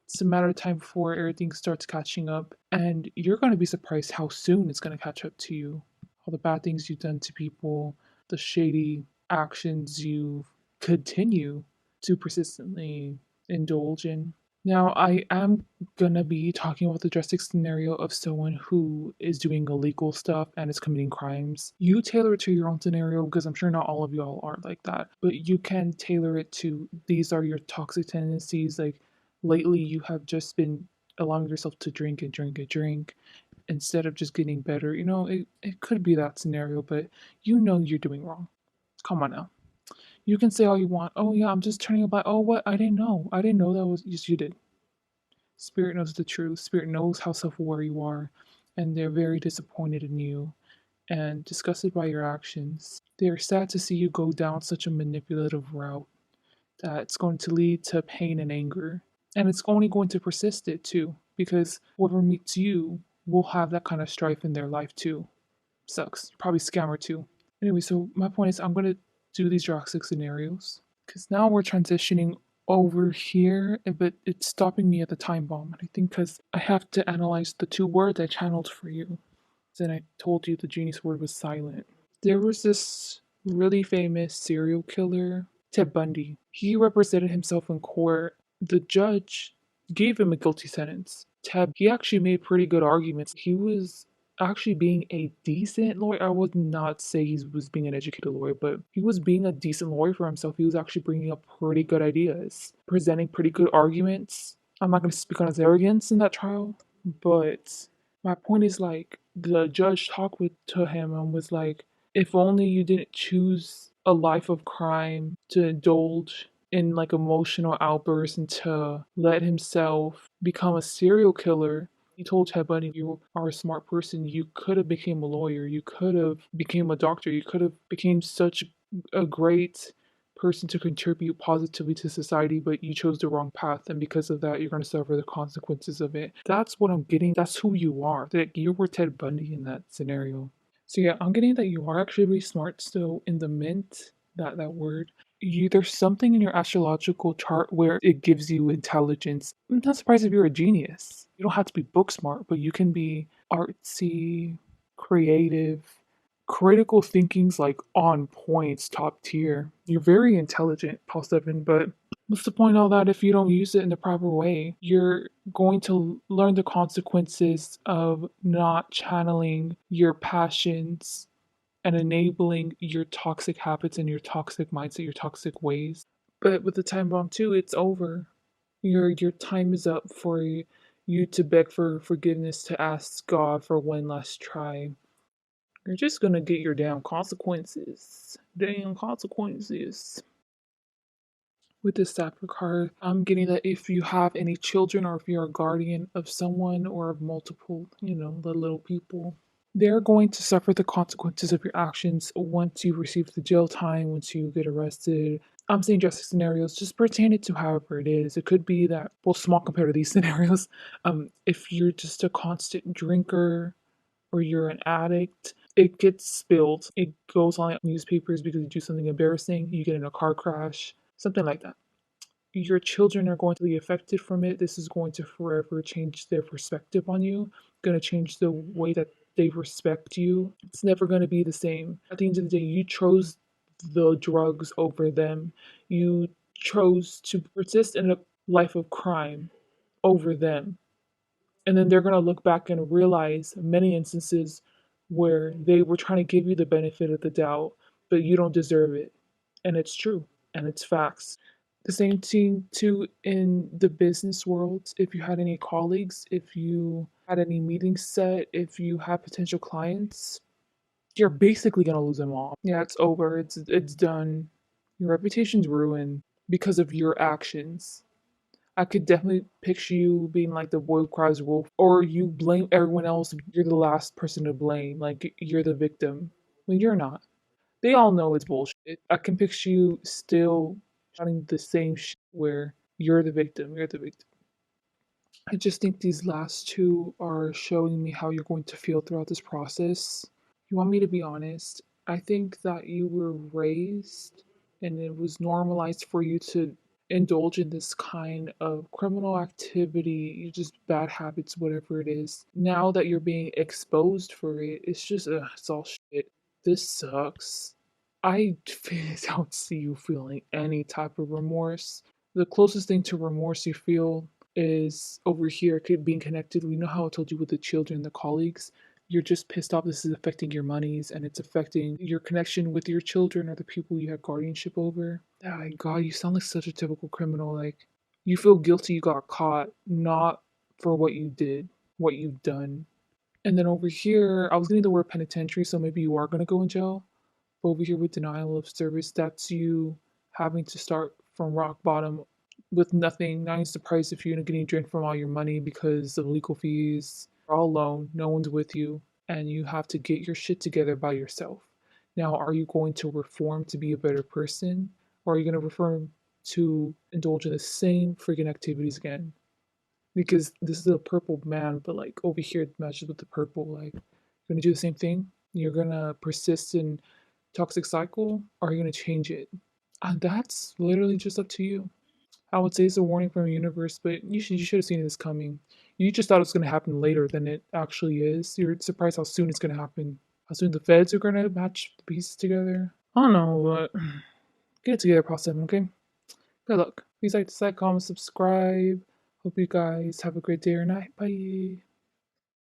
It's a matter of time before everything starts catching up, and you're going to be surprised how soon it's going to catch up to you. All the bad things you've done to people, the shady actions you continue to persistently indulge in. Now, I am gonna be talking about the drastic scenario of someone who is doing illegal stuff and is committing crimes. You tailor it to your own scenario because I'm sure not all of y'all are like that, but you can tailor it to these are your toxic tendencies. Like lately, you have just been allowing yourself to drink and drink and drink instead of just getting better. It could be that scenario, but you know you're doing wrong. Come on now. You can say all you want. Oh yeah, I'm just turning a blind. Oh what? I didn't know. I didn't know that was. Yes, you did. Spirit knows the truth. Spirit knows how self-aware you are, and they're very disappointed in you and disgusted by your actions. They are sad to see you go down such a manipulative route that's going to lead to pain and anger. And it's only going to persist it too, because whoever meets you will have that kind of strife in their life too. Sucks. Probably scammer too. Anyway, so my point is I'm gonna do these drastic scenarios because now we're transitioning over here, but it's stopping me at the time bomb. And I think because I have to analyze the two words I channeled for you. Then I told you the genius word was silent. There was this really famous serial killer, Ted Bundy. He represented himself in court. The judge gave him a guilty sentence. Ted, he actually made pretty good arguments. He was actually being a decent lawyer. I would not say he was being an educated lawyer, but he was being a decent lawyer for himself. He was actually bringing up pretty good ideas, presenting pretty good arguments. I'm not going to speak on his arrogance in that trial, but My point is like the judge talked to him and was like, if only you didn't choose a life of crime to indulge in like emotional outbursts and to let himself become a serial killer. He told Ted Bundy, you are a smart person. You could have became a lawyer. You could have became a doctor. You could have became such a great person to contribute positively to society, but you chose the wrong path, and because of that, you're going to suffer the consequences of it. That's what I'm getting. That's who you are. That you were Ted Bundy in that scenario. So yeah, I'm getting that you are actually really smart still in the mint, that word. There's something in your astrological chart where it gives you intelligence. I'm not surprised if you're a genius. You don't have to be book smart, but you can be artsy, creative, critical thinking's like on points, top tier. You're very intelligent, Paul Seven, but what's the point of all that if you don't use it in the proper way? You're going to learn the consequences of not channeling your passions and enabling your toxic habits and your toxic mindset, your toxic ways. But with the time bomb too, it's over. Your time is up for you to beg for forgiveness, to ask God for one last try. You're just gonna get your damn consequences. Damn consequences. With this Sapper card, I'm getting that if you have any children or if you're a guardian of someone or of multiple, the little people, they're going to suffer the consequences of your actions once you receive the jail time, once you get arrested. I'm saying drastic scenarios, just pertain it to however it is. It could be that, well, small compared to these scenarios. If you're just a constant drinker or you're an addict, it gets spilled. It goes on newspapers because you do something embarrassing, you get in a car crash, something like that. Your children are going to be affected from it. This is going to forever change their perspective on you, going to change the way that they respect you. It's never going to be the same. At the end of the day, you chose the drugs over them. You chose to persist in a life of crime over them. And then they're going to look back and realize many instances where they were trying to give you the benefit of the doubt, but you don't deserve it. And it's true, and it's facts. The same thing too in the business world. If you had any colleagues, if you had any meetings set, if you have potential clients, you're basically gonna lose them all. Yeah, it's over. It's done. Your reputation's ruined because of your actions. I could definitely picture you being like the boy who cries wolf, or you blame everyone else. You're the last person to blame, like you're the victim when you're not. They all know it's bullshit. I can picture you still shouting the same shit where you're the victim. You're the victim. I just think these last two are showing me how you're going to feel throughout this process. You want me to be honest? I think that you were raised and it was normalized for you to indulge in this kind of criminal activity, just bad habits, whatever it is. Now that you're being exposed for it, it's just, it's all shit. This sucks. I don't see you feeling any type of remorse. The closest thing to remorse you feel is over here being connected. We know how I told you with the children, the colleagues. You're just pissed off. This is affecting your monies and it's affecting your connection with your children or the people you have guardianship over. Oh my God, you sound like such a typical criminal. Like, you feel guilty you got caught, not for what you did, what you've done. And then over here, I was getting the word penitentiary, so maybe you are going to go in jail. But over here with denial of service, that's you having to start from rock bottom with nothing. Not even surprised if you're getting drained from all your money because of legal fees. You're all alone, no one's with you, and you have to get your shit together by yourself. Now, are you going to reform to be a better person, or are you going to reform to indulge in the same freaking activities again? Because this is a purple man, but like over here it matches with the purple. Like, you're gonna do the same thing. You're gonna persist in toxic cycle, or are you gonna change it? And that's literally just up to you. I would say it's a warning from the universe, but you should have seen this coming. You just thought it was gonna happen later than it actually is. You're surprised how soon it's gonna happen. How soon the feds are gonna match the pieces together. I don't know, but get it together, Paul 7, okay? Good luck. Please like, dislike, comment, subscribe. Hope you guys have a great day or night. Bye.